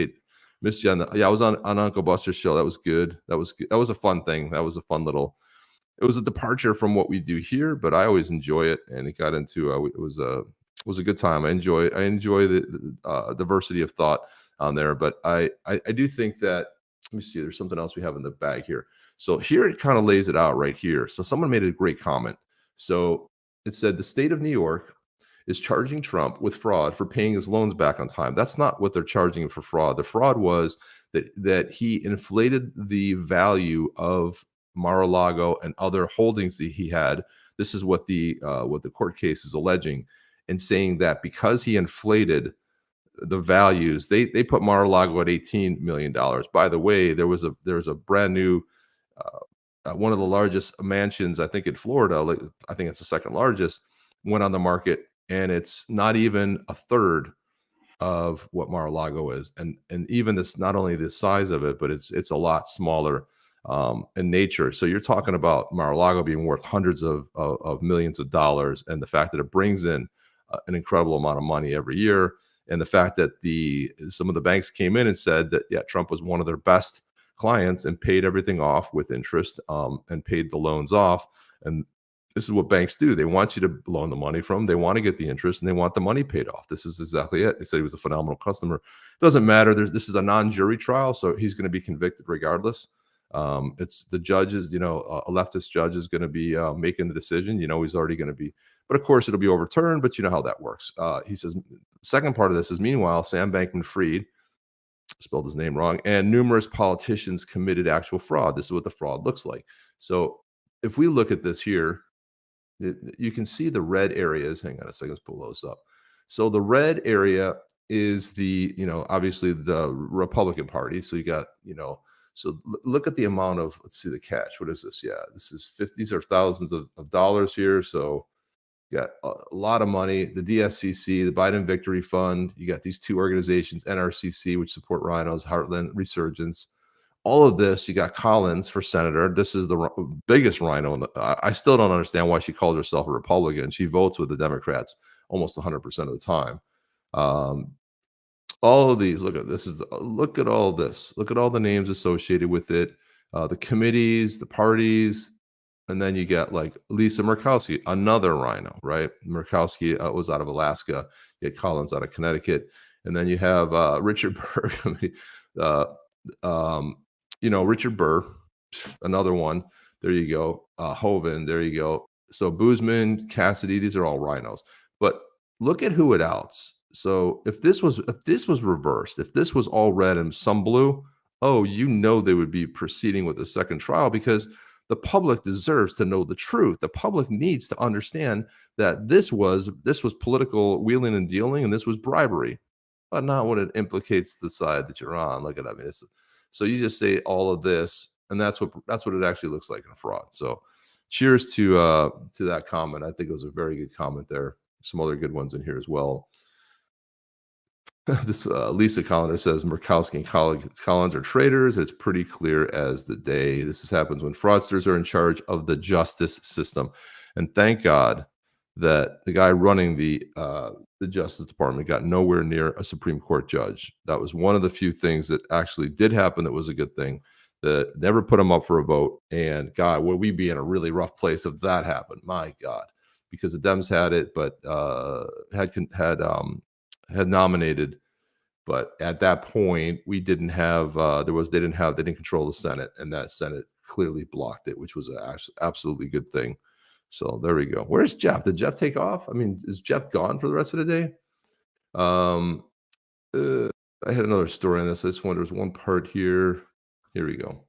missed you on I was on Uncle Buster's show. That was good. That was a fun thing. That was a fun it was a departure from what we do here, but I always enjoy it. And it got into, it was a good time. I enjoy the diversity of thought on there, but I do think that, let me see, there's something else we have in the bag here. So here it kind of lays it out right here. So someone made a great comment. So it said the state of New York is charging Trump with fraud for paying his loans back on time. That's not what they're charging him for fraud. The fraud was that he inflated the value of Mar-a-Lago and other holdings that he had. This is what the court case is alleging, and saying that because he inflated the values, they put Mar-a-Lago at $18 million. By the way, there was a brand new one of the largest mansions, I think, in Florida. I think it's the second largest, went on the market, and it's not even a third of what Mar-a-Lago is. And even this, not only the size of it, but it's a lot smaller in nature. So you're talking about Mar-a-Lago being worth hundreds of millions of dollars, and the fact that it brings in an incredible amount of money every year, and the fact that some of the banks came in and said that, yeah, Trump was one of their best clients and paid everything off with interest, and paid the loans off. And this is what banks do. They want you to loan the money from. They want to get the interest, and they want the money paid off. This is exactly it. They said he was a phenomenal customer. It doesn't matter. This is a non-jury trial, so he's going to be convicted regardless. It's the judges, a leftist judge is going to be making the decision. He's already going to be, but of course it'll be overturned. But you know how that works. He says, second part of this is, meanwhile, Sam Bankman-Fried, spelled his name wrong, and numerous politicians committed actual fraud. This is what the fraud looks like. So if we look at this here, you can see the red areas. Hang on a second, let's pull those up. So the red area is the, obviously the Republican Party. So you got, So look at the amount of, let's see the catch. What is this? Yeah, this is 50s or thousands of dollars here. So you got a lot of money. The DSCC, the Biden Victory Fund. You got these two organizations, NRCC, which support rhinos, Heartland Resurgence. All of this, you got Collins for senator. This is the biggest rhino. I still don't understand why she calls herself a Republican. She votes with the Democrats almost 100% of the time. All of these, look at all this. Look at all the names associated with it, the committees, the parties, and then you get like Lisa Murkowski, another rhino, right? Murkowski was out of Alaska. You get Collins out of Connecticut, and then you have Richard Burr. Richard Burr, another one. There you go. Hovind, there you go. So Boozman, Cassidy, these are all rhinos. But look at who it outs. So if this was reversed, if this was all red and some blue, they would be proceeding with a second trial, because the public deserves to know the truth. The public needs to understand that this was political wheeling and dealing, and this was bribery, but not when it implicates the side that you're on. Look at that. So you just say all of this, and that's what it actually looks like in a fraud. So cheers to that comment. I think it was a very good comment there. Some other good ones in here as well. This Lisa Colliner says Murkowski and Collins are traitors. It's pretty clear as the day. This happens when fraudsters are in charge of the justice system, and thank God that the guy running the Justice Department got nowhere near a Supreme Court judge. That was one of the few things that actually did happen that was a good thing. That never put him up for a vote. And God, would we be in a really rough place if that happened? My God, because the Dems had it, but had nominated. But at that point, we didn't have. They didn't control the Senate, and that Senate clearly blocked it, which was an absolutely good thing. So there we go. Where's Jeff? Did Jeff take off? I mean, is Jeff gone for the rest of the day? I had another story on this. I just wonder, there's one part here. Here we go.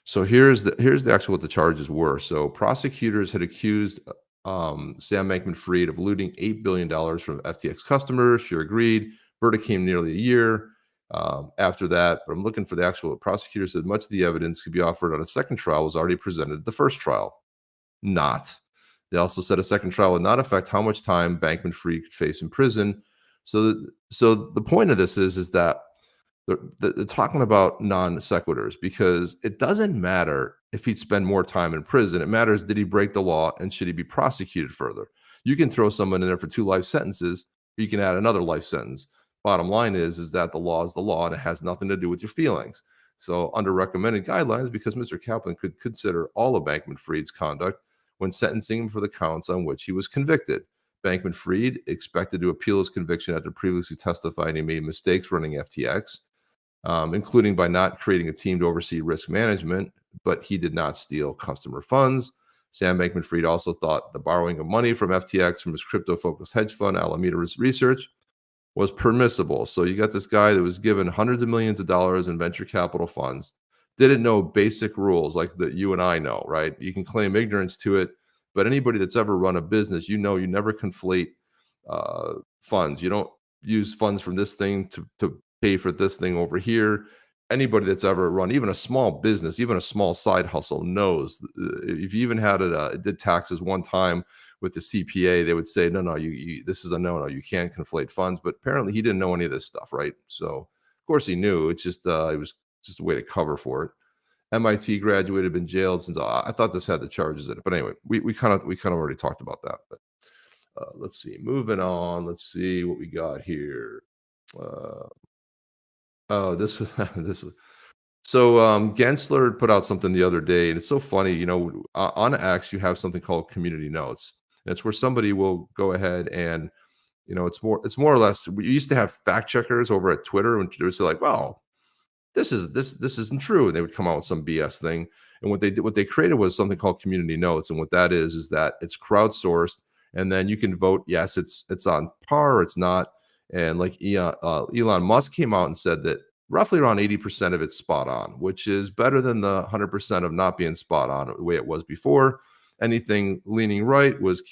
So here's the actual what the charges were. So prosecutors had accused Sam Bankman-Fried of looting $8 billion from FTX customers. She agreed. Verdict came nearly a year after that. But I'm looking for the actual. Prosecutor said much of the evidence could be offered on a second trial was already presented at the first trial. Not. They also said a second trial would not affect how much time Bankman-Fried could face in prison. So the point of this is that they're talking about non sequiturs, because it doesn't matter if he'd spend more time in prison. It matters, did he break the law, and should he be prosecuted further? You can throw someone in there for 2 life sentences, or you can add another life sentence. Bottom line is that the law is the law, and it has nothing to do with your feelings. So under recommended guidelines, because Mr. Kaplan could consider all of Bankman-Fried's conduct when sentencing him for the counts on which he was convicted. Bankman-Fried expected to appeal his conviction after previously testifying he made mistakes running FTX, including by not creating a team to oversee risk management, but he did not steal customer funds. Sam Bankman-Fried also thought the borrowing of money from FTX from his crypto-focused hedge fund, Alameda Research, was permissible. So you got this guy that was given hundreds of millions of dollars in venture capital funds, didn't know basic rules like that you and I know, right? You can claim ignorance to it, but anybody that's ever run a business, you never conflate funds. You don't use funds from this thing to pay for this thing over here. Anybody that's ever run even a small business, even a small side hustle, knows if you even had it did taxes one time with the CPA, they would say, no, you this is a no, you can't conflate funds. But apparently he didn't know any of this stuff, right? So of course he knew. It's just it was just a way to cover for it. MIT graduated, been jailed since I thought this had the charges in it. But anyway, we kind of already talked about that. But let's see, moving on. Let's see what we got here. This was so Gensler put out something the other day, and it's so funny. On X you have something called community notes, and it's where somebody will go ahead and it's more or less. We used to have fact checkers over at Twitter, and they would say like, "Well, this isn't true," and they would come out with some BS thing. And what they created was something called community notes, and what that is that it's crowdsourced, and then you can vote yes, it's on par, or it's not. And like Elon Musk came out and said that roughly around 80% of it's spot on, which is better than the 100% of not being spot on the way it was before. Anything leaning right was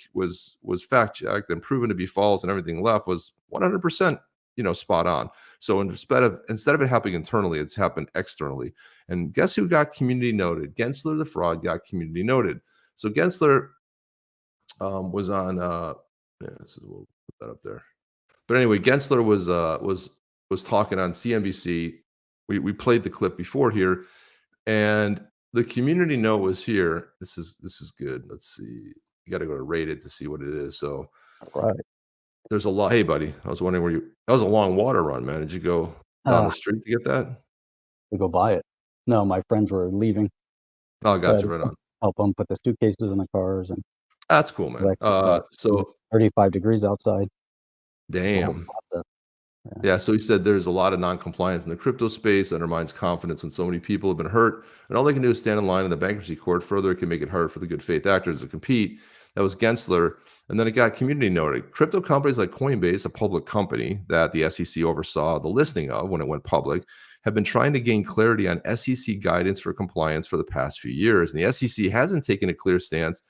fact checked and proven to be false, and everything left was 100% spot on. So instead of it happening internally, it's happened externally. And guess who got community noted? Gensler, the fraud, got community noted. So Gensler was on. We'll put that up there. But anyway, Gensler was talking on CNBC. We played the clip before here, and the community note was here. This is good. Let's see. You got to go to Rated to see what it is. So Right. there's a lot. Hey, buddy, I was wondering that was a long water run, man. Did you go down the street to get that? To go buy it. No, my friends were leaving. Oh, gotcha. Right on. Help them put the suitcases in the cars, and that's cool, man. So 35 degrees outside. Damn. Yeah, so he said there's a lot of non-compliance in the crypto space, undermines confidence when so many people have been hurt, and all they can do is stand in line in the bankruptcy court. Further, it can make it hard for the good faith actors to compete. That was Gensler. And then it got community noted. Crypto companies like Coinbase, a public company that the SEC oversaw the listing of when it went public, have been trying to gain clarity on SEC guidance for compliance for the past few years. And the SEC hasn't taken a clear stance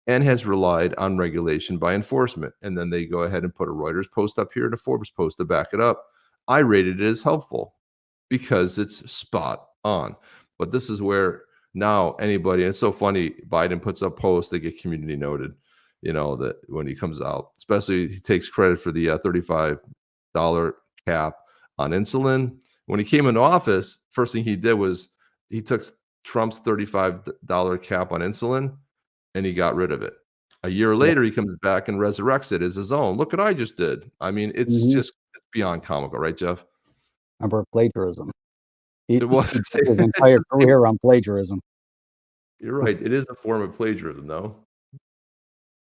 and has relied on regulation by enforcement. And then they go ahead and put a Reuters post up here and a Forbes post to back it up. I rated it as helpful because it's spot on. But this is where now anybody, and it's so funny, Biden puts up posts that get community noted, that when he comes out, especially he takes credit for the $35 cap on insulin. When he came into office, first thing he did was he took Trump's $35 cap on insulin and he got rid of it. A year later, he comes back and resurrects it as his own. Look what I just did. I mean, it's just beyond comical, right, Jeff? Remember plagiarism. It was his entire career on plagiarism. You're right. It is a form of plagiarism, though.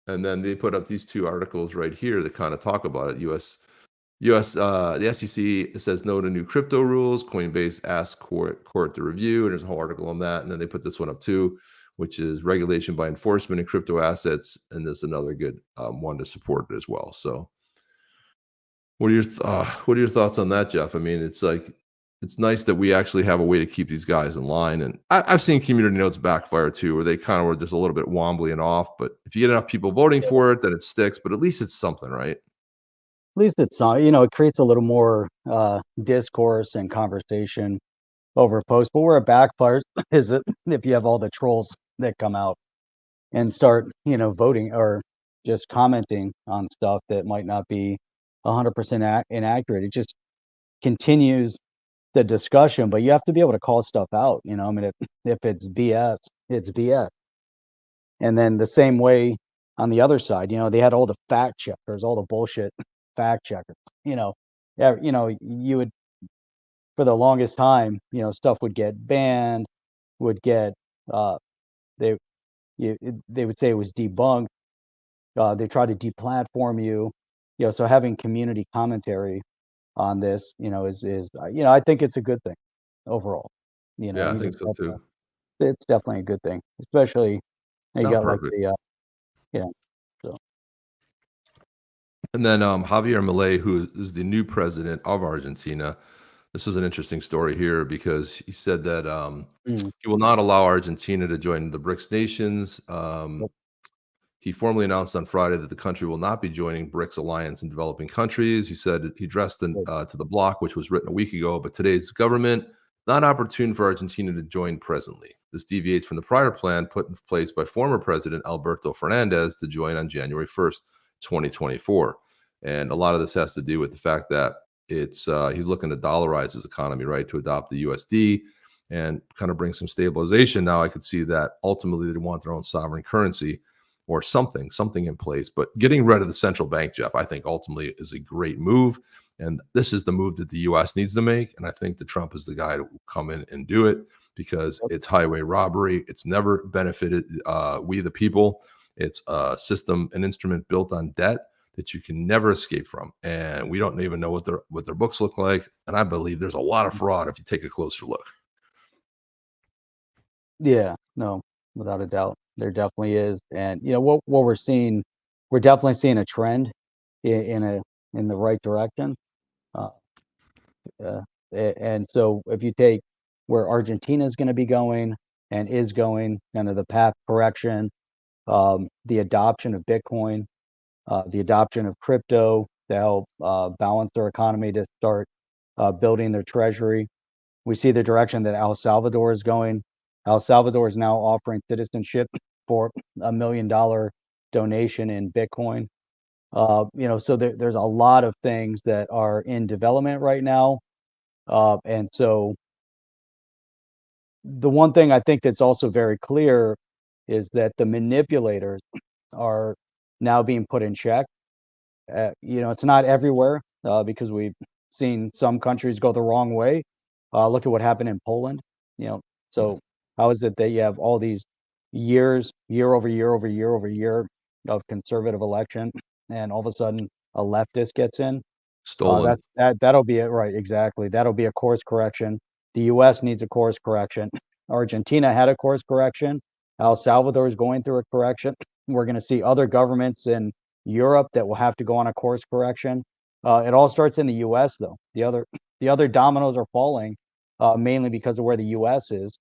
And then they put up these two articles right here that kind of talk about it. The SEC says no to new crypto rules. Coinbase asks court to review, and there's a whole article on that. And then they put this one up too, which is regulation by enforcement in crypto assets, and this is another good one to support it as well. So, what are your thoughts on that, Jeff? I mean, it's nice that we actually have a way to keep these guys in line, and I've seen community notes backfire too, where they kind of were just a little bit wobbly and off. But if you get enough people voting for it, then it sticks. But at least it's something, right? At least it's it creates a little more discourse and conversation over a post. But where it backfires is if you have all the trolls that come out and start, voting or just commenting on stuff that might not be 100% inaccurate. It just continues the discussion, but you have to be able to call stuff out. I mean, if it's BS, it's BS. And then the same way on the other side, they had all the fact checkers, all the bullshit fact checkers. You would, for the longest time, stuff would get banned, would get they would say it was debunked. They try to deplatform you. So having community commentary on this, is I think it's a good thing overall. Yeah, I think so too. It's definitely a good thing, especially you got perfect. So. And then Javier Milei, who is the new president of Argentina. This was an interesting story here because he said that he will not allow Argentina to join the BRICS nations. He formally announced on Friday that the country will not be joining BRICS alliance in developing countries. He said he addressed to the bloc, which was written a week ago, but today's government not opportune for Argentina to join presently. This deviates from the prior plan put in place by former President Alberto Fernandez to join on January 1st, 2024. And a lot of this has to do with the fact that he's looking to dollarize his economy, right, to adopt the USD and kind of bring some stabilization. Now I could see that ultimately they want their own sovereign currency or something in place. But getting rid of the central bank, Jeff, I think ultimately is a great move. And this is the move that the U.S. needs to make. And I think that Trump is the guy to come in and do it because it's highway robbery. It's never benefited we the people. It's a system, an instrument built on debt that you can never escape from. And we don't even know what their books look like. And I believe there's a lot of fraud if you take a closer look. Yeah, no, without a doubt. There definitely is. And what we're seeing, we're definitely seeing a trend in the right direction. And so if you take where Argentina is going to be going and is going, kind of the path correction, the adoption of Bitcoin, the adoption of crypto, to help balance their economy, to start building their treasury. We see the direction that El Salvador is going. El Salvador is now offering citizenship for $1 million donation in Bitcoin. So there's a lot of things that are in development right now. And so the one thing I think that's also very clear is that the manipulators are now being put in check. It's not everywhere because we've seen some countries go the wrong way. Look at what happened in Poland. So how is it that you have all these years, year over year over year over year of conservative election, and all of a sudden a leftist gets in? Stolen. That'll be it, right? Exactly. That'll be a course correction. The U.S. needs a course correction. Argentina had a course correction. El Salvador is going through a correction. We're going to see other governments in Europe that will have to go on a course correction. It all starts in the U.S. though. The other dominoes are falling, mainly because of where the U.S. is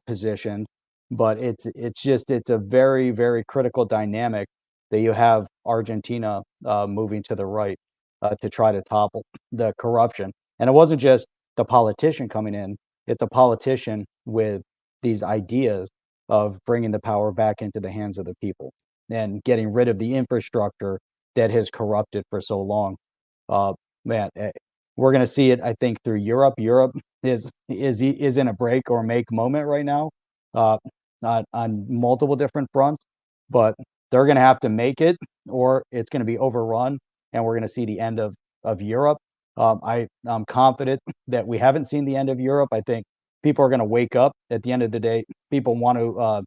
positioned. But it's a very, very critical dynamic that you have Argentina moving to the right to try to topple the corruption. And it wasn't just the politician coming in; it's a politician with these ideas of bringing the power back into the hands of the people and getting rid of the infrastructure that has corrupted for so long. Uh, man, we're going to see it, I think, through Europe. Europe is in a break or make moment right now, uh, on multiple different fronts, but they're going to have to make it, or it's going to be overrun, and we're going to see the end of Europe. I'm confident that we haven't seen the end of Europe. I think people are going to wake up at the end of the day. People want to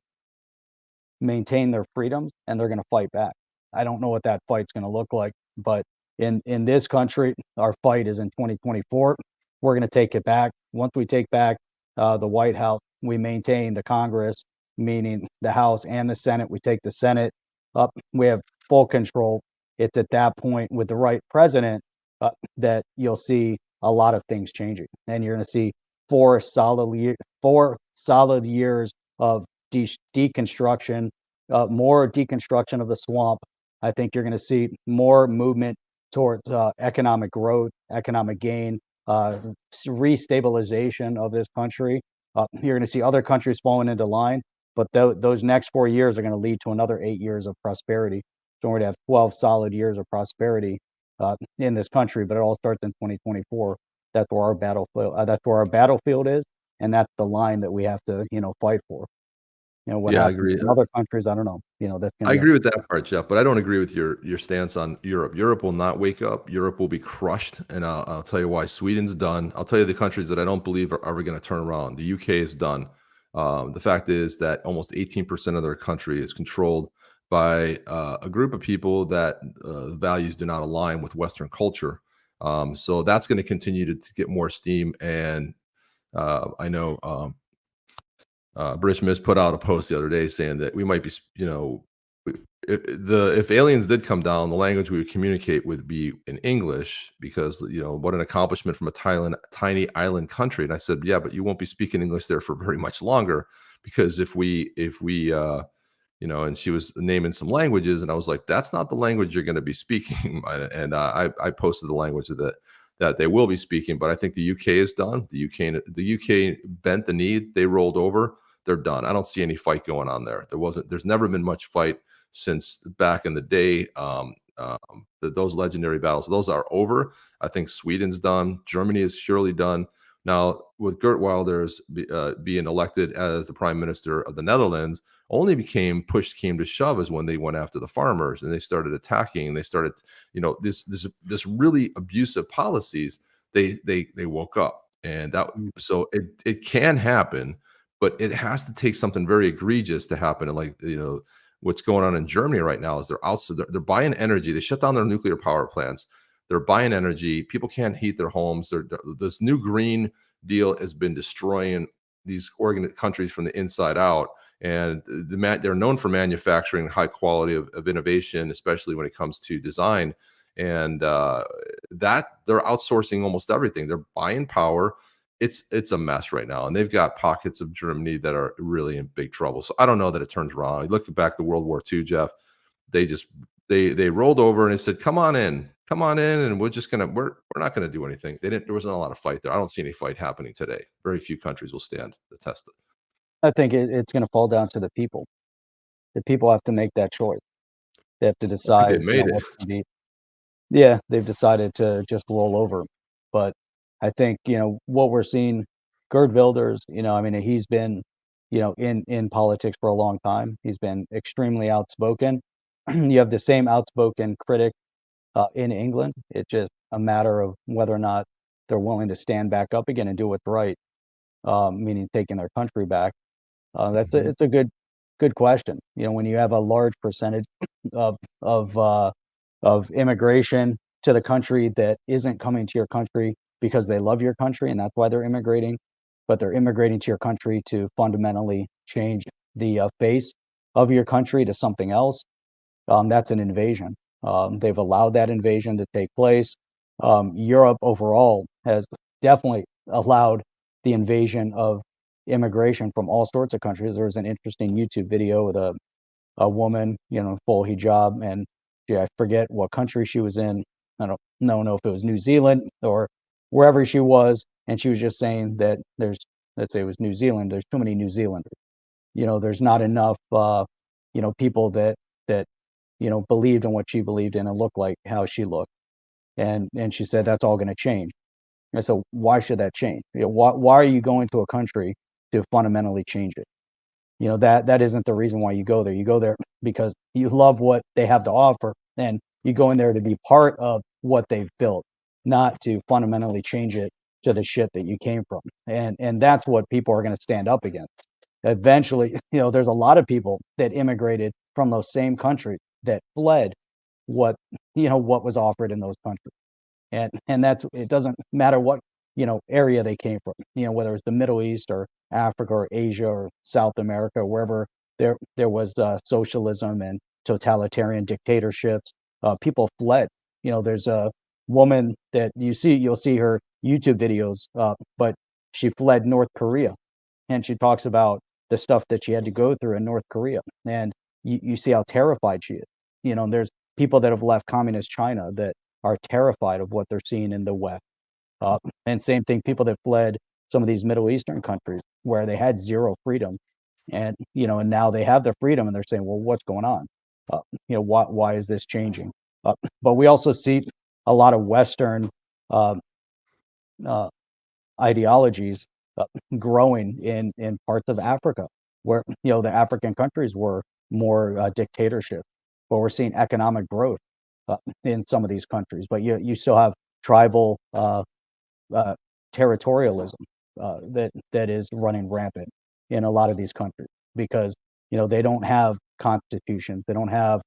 maintain their freedoms, and they're going to fight back. I don't know what that fight's going to look like, but in this country, our fight is in 2024. We're going to take it back. Once we take back the White House, we maintain the Congress, meaning the House and the Senate. We take the Senate up. We have full control. It's at that point with the right president that you'll see a lot of things changing, and you're going to see 4 solid years of deconstruction, more deconstruction of the swamp. I think you're going to see more movement towards economic growth, economic gain, restabilization of this country. You're going to see other countries falling into line, but those next 4 years are going to lead to another 8 years of prosperity. So we're going to have 12 solid years of prosperity in this country, but it all starts in 2024. That's where our battlefield is, and that's the line that we have to fight for. What Yeah, I happens agree. in other countries, I don't know. That's I going to agree with that part, Jeff, but I don't agree with your stance on Europe. Europe will not wake up. Europe will be crushed, and I'll tell you why. Sweden's done. I'll tell you the countries that I don't believe are ever going to turn around. The UK is done. The fact is that almost 18% of their country is controlled by a group of people that values do not align with Western culture. So that's going to continue to get more steam. And I know British Miss put out a post the other day saying that we might be, if aliens did come down, the language we would communicate would be in English, because what an accomplishment from a tiny island country. And I said, yeah, but you won't be speaking English there for very much longer, because if we and she was naming some languages, and I was like, that's not the language you're going to be speaking. And I posted the language that they will be speaking. But I think the UK is done. The UK bent the knee. They rolled over. They're done. I don't see any fight going on there. There's never been much fight since back in the day. Those legendary battles, those are over. I think Sweden's done. Germany is surely done. Now, with Geert Wilders being elected as the prime minister of the Netherlands, only came to shove is when they went after the farmers and they started attacking. And they started, this really abusive policies. They woke up, and so it can happen. But it has to take something very egregious to happen. And what's going on in Germany right now is they're buying energy. They shut down their nuclear power plants. They're buying energy. People can't heat their homes. This new green deal has been destroying these countries from the inside out. And they're known for manufacturing high quality of innovation, especially when it comes to design. And that they're outsourcing almost everything. They're buying power. It's a mess right now, and they've got pockets of Germany that are really in big trouble. So I don't know that it turns around. Looking back to World War II, Jeff, they just they rolled over and they said, come on in, and we're not gonna do anything. There wasn't a lot of fight there. I don't see any fight happening today. Very few countries will stand the test. I think it's going to fall down to the people. The people have to make that choice. They have to I think decide, they made it. what's going to be. Yeah, they've decided to just roll over. But I think, what we're seeing, Gerd Wilders, I mean, he's been, in politics for a long time. He's been extremely outspoken. You have the same outspoken critic in England. It's just a matter of whether or not they're willing to stand back up again and do what's right, meaning taking their country back. It's a good question. When you have a large percentage of of uh, of immigration to the country that isn't coming to your country because they love your country and that's why they're immigrating, but they're immigrating to your country to fundamentally change the face of your country to something else. That's an invasion. They've allowed that invasion to take place. Europe overall has definitely allowed the invasion of immigration from all sorts of countries. There was an interesting YouTube video with a woman, full hijab, and I forget what country she was in. I don't know if it was New Zealand or wherever she was, and she was just saying that let's say it was New Zealand. There's too many New Zealanders. There's not enough, people that believed in what she believed in and looked like how she looked. And she said that's all going to change. And so why should that change? Why are you going to a country to fundamentally change it? That isn't the reason why you go there. You go there because you love what they have to offer, and you go in there to be part of what they've built, not to fundamentally change it to the shit that you came from. And that's what people are going to stand up against. Eventually, there's a lot of people that immigrated from those same countries that fled what was offered in those countries. And that's, it doesn't matter what area they came from, whether it's the Middle East or Africa or Asia or South America, wherever there was socialism and totalitarian dictatorships. People fled. There's a woman that you'll see her YouTube videos, but she fled North Korea, and she talks about the stuff that she had to go through in North Korea, and you see how terrified she is. There's people that have left communist China that are terrified of what they're seeing in the West. And same thing, people that fled some of these Middle Eastern countries where they had zero freedom, and now they have the freedom, and they're saying, well, what's going on? Why is this changing? But we also see a lot of Western uh, uh, ideologies growing in parts of Africa, where the African countries were more dictatorship, but we're seeing economic growth in some of these countries. But you still have tribal territorialism that is running rampant in a lot of these countries, because they don't have constitutions, they don't have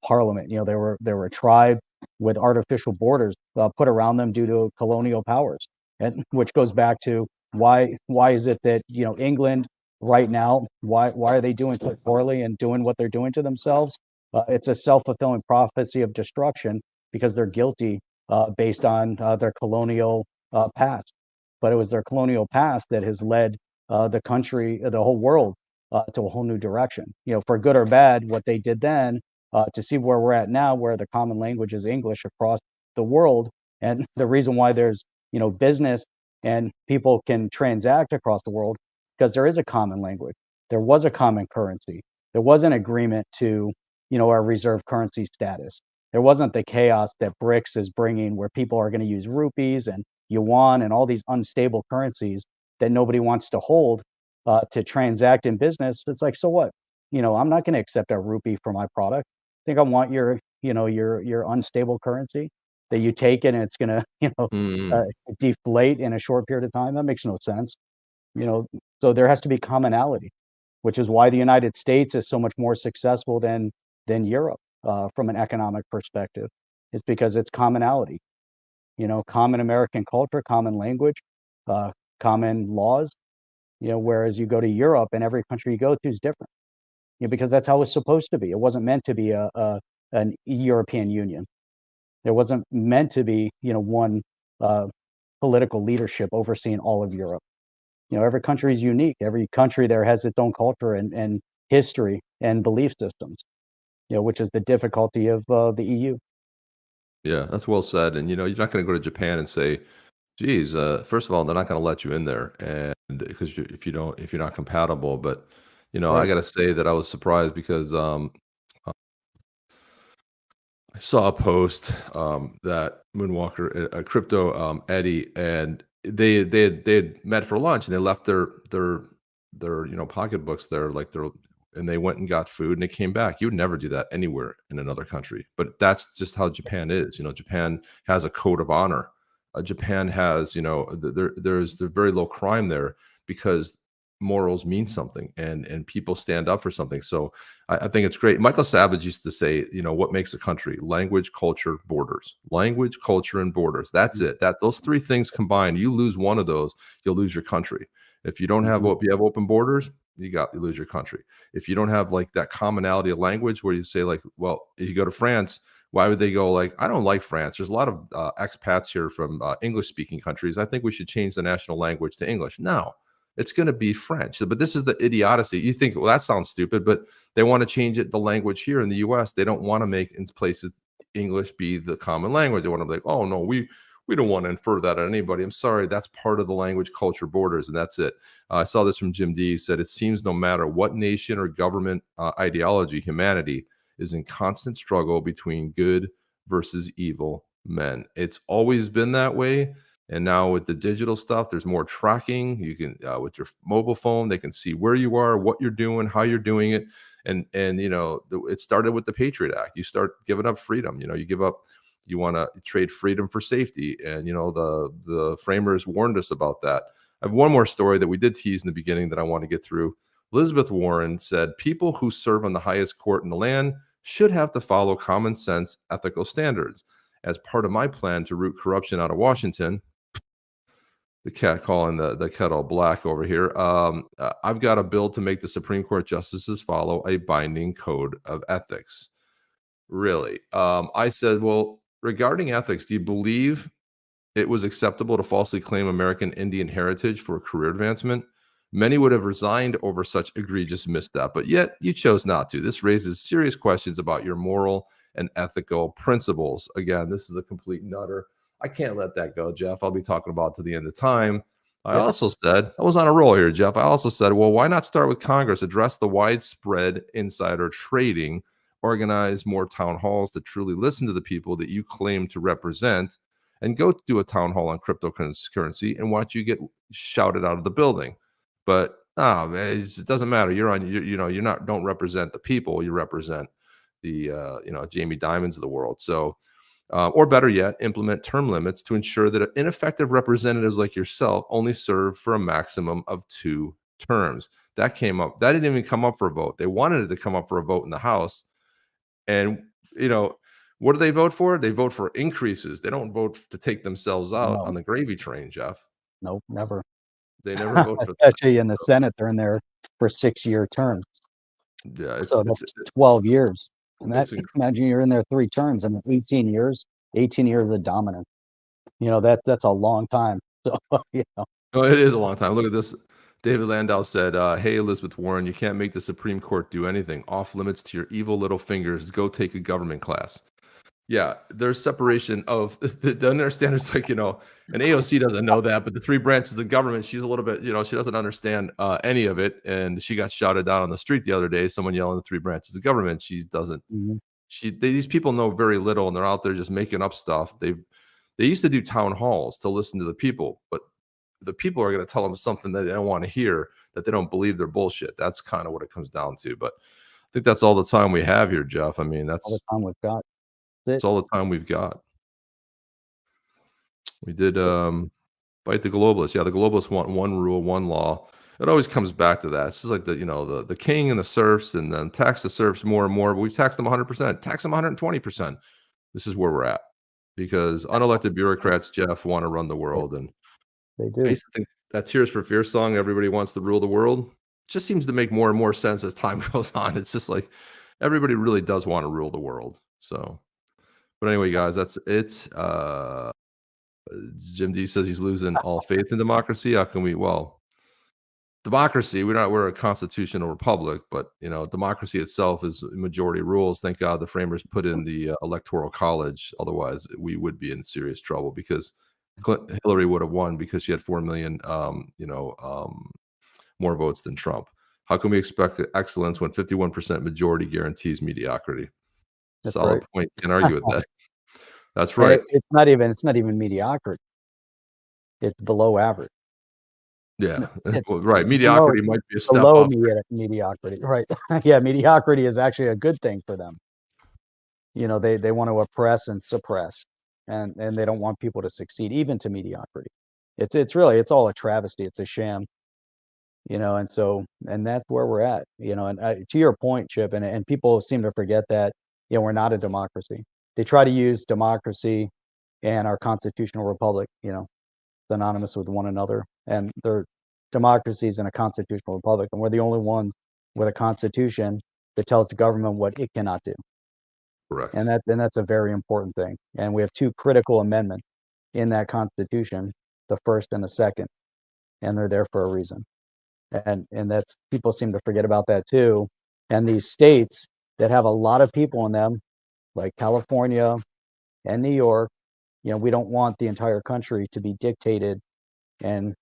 parliament. They were a tribe with artificial borders put around them due to colonial powers, and which goes back to why is it that England right now, why are they doing so poorly and doing what they're doing to themselves? It's a self-fulfilling prophecy of destruction, because they're guilty based on their colonial past. But it was their colonial past that has led the country, the whole world, to a whole new direction. For good or bad, what they did then to see where we're at now, where the common language is English across the world, and the reason why there's business and people can transact across the world, because there is a common language. There was a common currency. There was an agreement to our reserve currency status. There wasn't the chaos that BRICS is bringing, where people are going to use rupees and yuan and all these unstable currencies that nobody wants to hold to transact in business. It's like, so what? I'm not going to accept a rupee for my product. I think I want your unstable currency that you take it and it's going to deflate in a short period of time. That makes no sense. So there has to be commonality, which is why the United States is so much more successful than Europe from an economic perspective. It's because it's commonality. Common American culture, common language, common laws. Whereas you go to Europe and every country you go to is different. Because that's how it's supposed to be. It wasn't meant to be an European Union. There wasn't meant to be one political leadership overseeing all of Europe. Every country is unique. Every country there has its own culture and history and belief systems. which is the difficulty of the EU. Yeah, that's well said. And you're not going to go to Japan and say, "Geez, first of all, they're not going to let you in there," and because if you're not compatible. But I Right. got to say that I was surprised because I saw a post that Moonwalker, crypto Eddie, and they had met for lunch and they left their pocketbooks there, and they went and got food and they came back. You would never do that anywhere in another country, but that's just how Japan is. Japan has a code of honor. Japan has, there's very low crime there because morals mean something, and people stand up for something. So I think it's great. Michael Savage used to say, what makes a country? Language, culture, borders. Language, culture, and borders. That's it. Those three things combined, you lose one of those, you'll lose your country. If you don't have you have open borders, you lose your country. If you don't have like that commonality of language where you say like, well, if you go to France, why would they go like, I don't like France. There's a lot of expats here from English speaking countries. I think we should change the national language to English. No, it's going to be French. But this is the idiocy. You think, well, that sounds stupid, but they want to change the language here in the US. They don't want to make in places English be the common language. They want to be like, oh no, we don't want to infer that on anybody. I'm sorry, that's part of the language, culture, borders, and that's it. I saw this from Jim D. He said, it seems no matter what nation or government ideology, humanity is in constant struggle between good versus evil men. It's always been that way. And now with the digital stuff, there's more tracking. You can, with your mobile phone, they can see where you are, what you're doing, how you're doing it. And it started with the Patriot Act. You start giving up freedom. You want to trade freedom for safety. And, the framers warned us about that. I have one more story that we did tease in the beginning that I want to get through. Elizabeth Warren said, people who serve on the highest court in the land should have to follow common sense ethical standards. As part of my plan to root corruption out of Washington, the cat calling the kettle black over here. I've got a bill to make the Supreme Court justices follow a binding code of ethics. Really? I said, well, regarding ethics, do you believe it was acceptable to falsely claim American Indian heritage for career advancement? Many would have resigned over such egregious misstep, but yet you chose not to. This raises serious questions about your moral and ethical principles. Again, this is a complete nutter. I can't let that go, Jeff. I'll be talking about it to the end of time. I also said, I was on a roll here, Jeff. I also said, well, why not start with Congress, address the widespread insider trading, organize more town halls to truly listen to the people that you claim to represent, and go do a town hall on cryptocurrency and watch you get shouted out of the building. But it doesn't matter. Don't represent the people. You represent the Jamie Dimons of the world. So, or better yet, implement term limits to ensure that ineffective representatives like yourself only serve for a maximum of 2 terms. That came up. That didn't even come up for a vote. They wanted it to come up for a vote in the House. And what do they vote for? They vote for increases. They don't vote to take themselves out on the gravy train, Jeff. Nope, never. They never vote for that. Especially in the Senate, they're in there for 6-year terms. Yeah, so that's 12 years. Imagine you're in there 3 terms. I mean, 18 years of dominance. That's a long time. So, Oh, it is a long time. Look at this. David Landau said, hey, Elizabeth Warren, you can't make the Supreme Court do anything. Off limits to your evil little fingers. Go take a government class. Yeah, there's separation of the understand. It's like, and AOC doesn't know that, but the 3 branches of government, she's a little bit, she doesn't understand any of it. And she got shouted down on the street the other day, someone yelling the 3 branches of government. She doesn't, these people know very little, and they're out there just making up stuff. They used to do town halls to listen to the people, but the people are going to tell them something that they don't want to hear, that they don't believe they're bullshit. That's kind of what it comes down to. But I think that's all the time we have here, Jeff. I mean, that's all the time we've got. That's all the time we've got. We did fight the globalists. Yeah, the globalists want one rule, one law. It always comes back to that. It's just like the king and the serfs, and then tax the serfs more and more. But we've taxed them 100%, tax them 120%. This is where we're at, because unelected bureaucrats, Jeff, want to run the world, and they do. I used to think that Tears for Fears song, "Everybody Wants to Rule the World," just seems to make more and more sense as time goes on. It's just like everybody really does want to rule the world. So. But anyway, guys, that's it. Jim D says he's losing all faith in democracy. How can we? Well, democracy, we're a constitutional republic, but democracy itself is majority rules. Thank God the framers put in the electoral college. Otherwise, we would be in serious trouble because Hillary would have won because she had 4 million, more votes than Trump. How can we expect excellence when 51% majority guarantees mediocrity? That's Solid right. point. Can't argue with that. That's right. It's not even mediocrity. It's below average. Yeah, It's well, right. Mediocrity might be a step below up. mediocrity, right? Yeah, mediocrity is actually a good thing for them. They want to oppress and suppress, and they don't want people to succeed, even to mediocrity. It's all a travesty. It's a sham. And that's where we're at. And to your point, Chip, and people seem to forget that we're not a democracy. They try to use democracy and our constitutional republic, synonymous with one another, and they're democracies and a constitutional republic, and we're the only ones with a constitution that tells the government what it cannot do. Correct. And that's a very important thing. And we have two critical amendments in that constitution, the first and the second, and they're there for a reason. And that's, people seem to forget about that too. And these states that have a lot of people in them, like California and New York, we don't want the entire country to be dictated and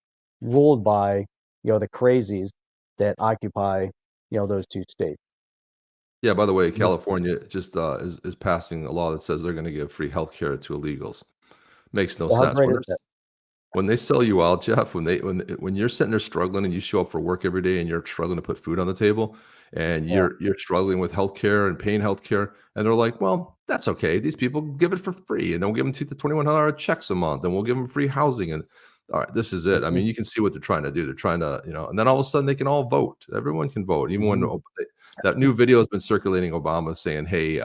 ruled by the crazies that occupy those two states. Yeah, by the way, California just is passing a law that says they're going to give free healthcare to illegals. Makes no Well, how sense. great is that? When they sell you out, Jeff, when you're sitting there struggling and you show up for work every day and you're struggling to put food on the table and Yeah. you're struggling with healthcare and paying healthcare, and they're like, well, that's okay. These people give it for free, and then we'll give them $2,100 checks a month, and we'll give them free housing. And all right, this is it. I mean, you can see what they're trying to do. They're trying to, and then all of a sudden they can all vote. Everyone can vote, even when that new video has been circulating. Obama saying, "Hey,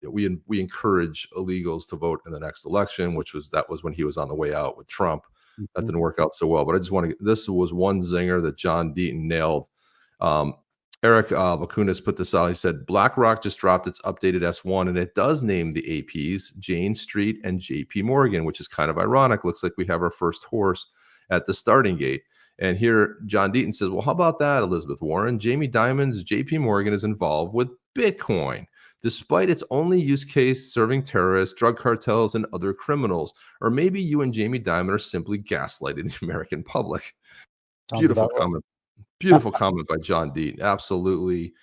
we encourage illegals to vote in the next election," that was when he was on the way out with Trump. That didn't work out so well. But I just want to. This was one zinger that John Deaton nailed. Eric Bakunis put this out. He said BlackRock just dropped its updated S1, and it does name the APs Jane Street and JP Morgan, which is kind of ironic. Looks like we have our first horse at the starting gate. And here John Deaton says, well, how about that, Elizabeth Warren? Jamie Dimon's JP Morgan is involved with Bitcoin, despite its only use case serving terrorists, drug cartels, and other criminals. Or maybe you and Jamie Dimon are simply gaslighting the American public. Beautiful comment. Beautiful comment by John Deaton. Absolutely,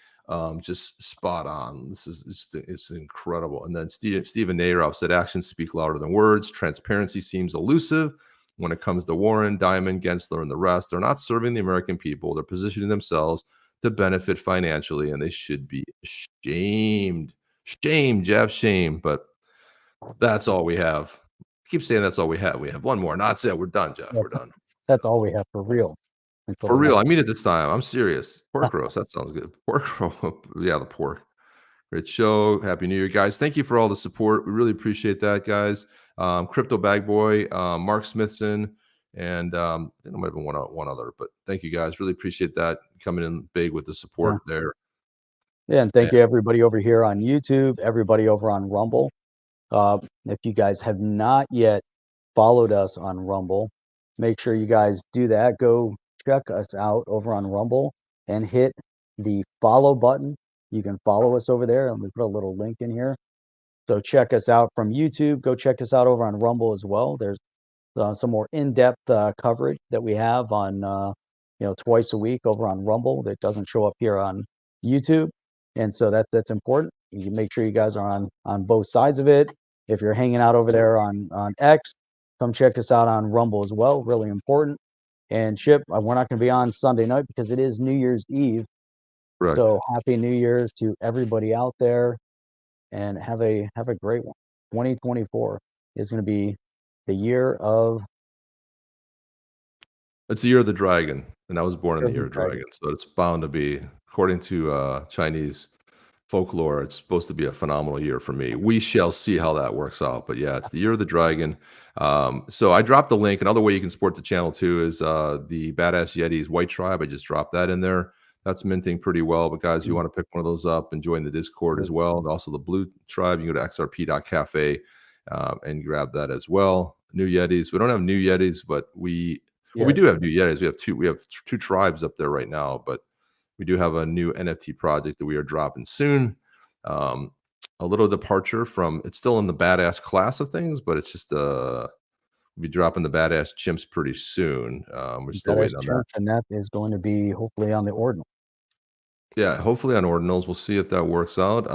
just spot on. It's incredible. And then Stephen Naroff said, actions speak louder than words. Transparency seems elusive when it comes to Warren, Dimon, Gensler, and the rest. They're not serving the American people. They're positioning themselves to benefit financially, and they should be shamed. Shame, Jeff, shame. But that's all we have. I keep saying that's all we have. We have one more. Not it. We're done, Jeff. We're done. That's all we have for real. For real. I mean it this time. I'm serious. Pork roast. That sounds good. Pork roast. Yeah, the pork. Great show. Happy New Year, guys. Thank you for all the support. We really appreciate that, guys. Crypto Bag Boy, Mark Smithson, and I think I might have been one other, but thank you guys. Really appreciate that coming in big with the support there. Yeah, and thank you everybody over here on YouTube, everybody over on Rumble. If you guys have not yet followed us on Rumble, make sure you guys do that. Go check us out over on Rumble and hit the follow button. You can follow us over there, and we put a little link in here. So check us out from YouTube. Go check us out over on Rumble as well. There's some more in-depth coverage that we have on twice a week over on Rumble that doesn't show up here on YouTube, and so that's important. You can make sure you guys are on both sides of it. If you're hanging out over there on X, come check us out on Rumble as well. Really important. And Chip, we're not going to be on Sunday night because it is New Year's Eve. Correct. So happy New Year's to everybody out there, and have a great one. 2024 is going to be the year of. It's the year of the dragon, and I was born in the year of dragon, so it's bound to be, according to Chinese folklore, it's supposed to be a phenomenal year for me. We shall see how that works out, but yeah, it's the year of the dragon. So I dropped the link. Another way you can support the channel too is the Badass Yetis White Tribe. I just dropped that in there. That's minting pretty well. But guys, if you want to pick one of those up and join the Discord as well, and also the Blue Tribe, you can go to XRP.cafe and grab that as well. New Yetis. We don't have new Yetis, but we Well, we do have new Yetis. We have two tribes up there right now, but we do have a new NFT project that we are dropping soon. A little departure from, it's still in the badass class of things, but it's just we'll be dropping the badass chimps pretty soon. We're still waiting on that. And that is going to be hopefully on the ordinal. Yeah, hopefully on ordinals. We'll see if that works out.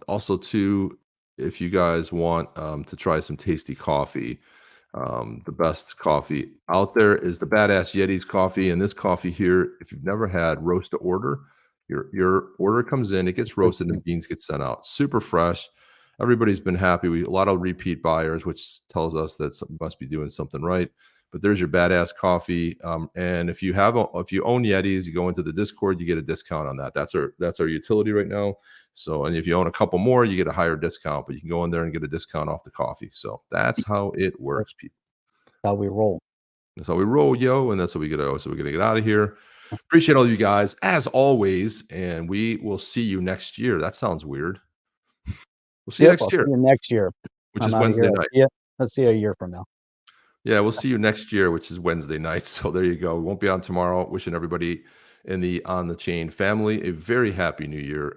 Also, too, if you guys want to try some tasty coffee, the best coffee out there is the Badass YETIS coffee. And this coffee here, if you've never had roast to order, your order comes in, it gets roasted, and beans get sent out. Super fresh. Everybody's been happy. A lot of repeat buyers, which tells us that must be doing something right. But there's your Badass coffee. And if you own YETIS, you go into the Discord, you get a discount on that. That's our utility right now. So, and if you own a couple more, you get a higher discount, but you can go in there and get a discount off the coffee. So that's how it works, people. How we roll. That's how we roll, yo. And that's how we get out. So we're going to get out of here. Appreciate all you guys as always. And we will see you next year. That sounds weird. We'll see you next year. See you next year. Which is Wednesday night. Yeah. Let's see a year from now. Yeah, we'll see you next year, which is Wednesday night. So there you go. We won't be on tomorrow. Wishing everybody in the On the Chain family a very happy new year.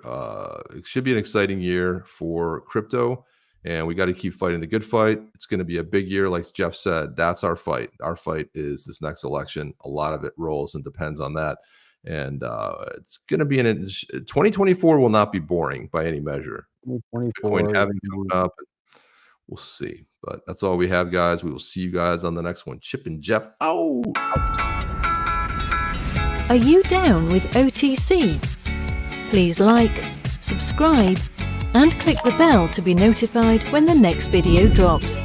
It should be an exciting year for crypto, and we got to keep fighting the good fight. It's going to be a big year, like Jeff said. That's our fight. Our fight is this next election. A lot of it rolls and depends on that. And it's going to be 2024 will not be boring by any measure. 2024 Bitcoin having coming up. We'll see. But that's all we have, guys. We will see you guys on the next one. Chip and Jeff out. Are you down with OTC? Please like, subscribe, and click the bell to be notified when the next video drops.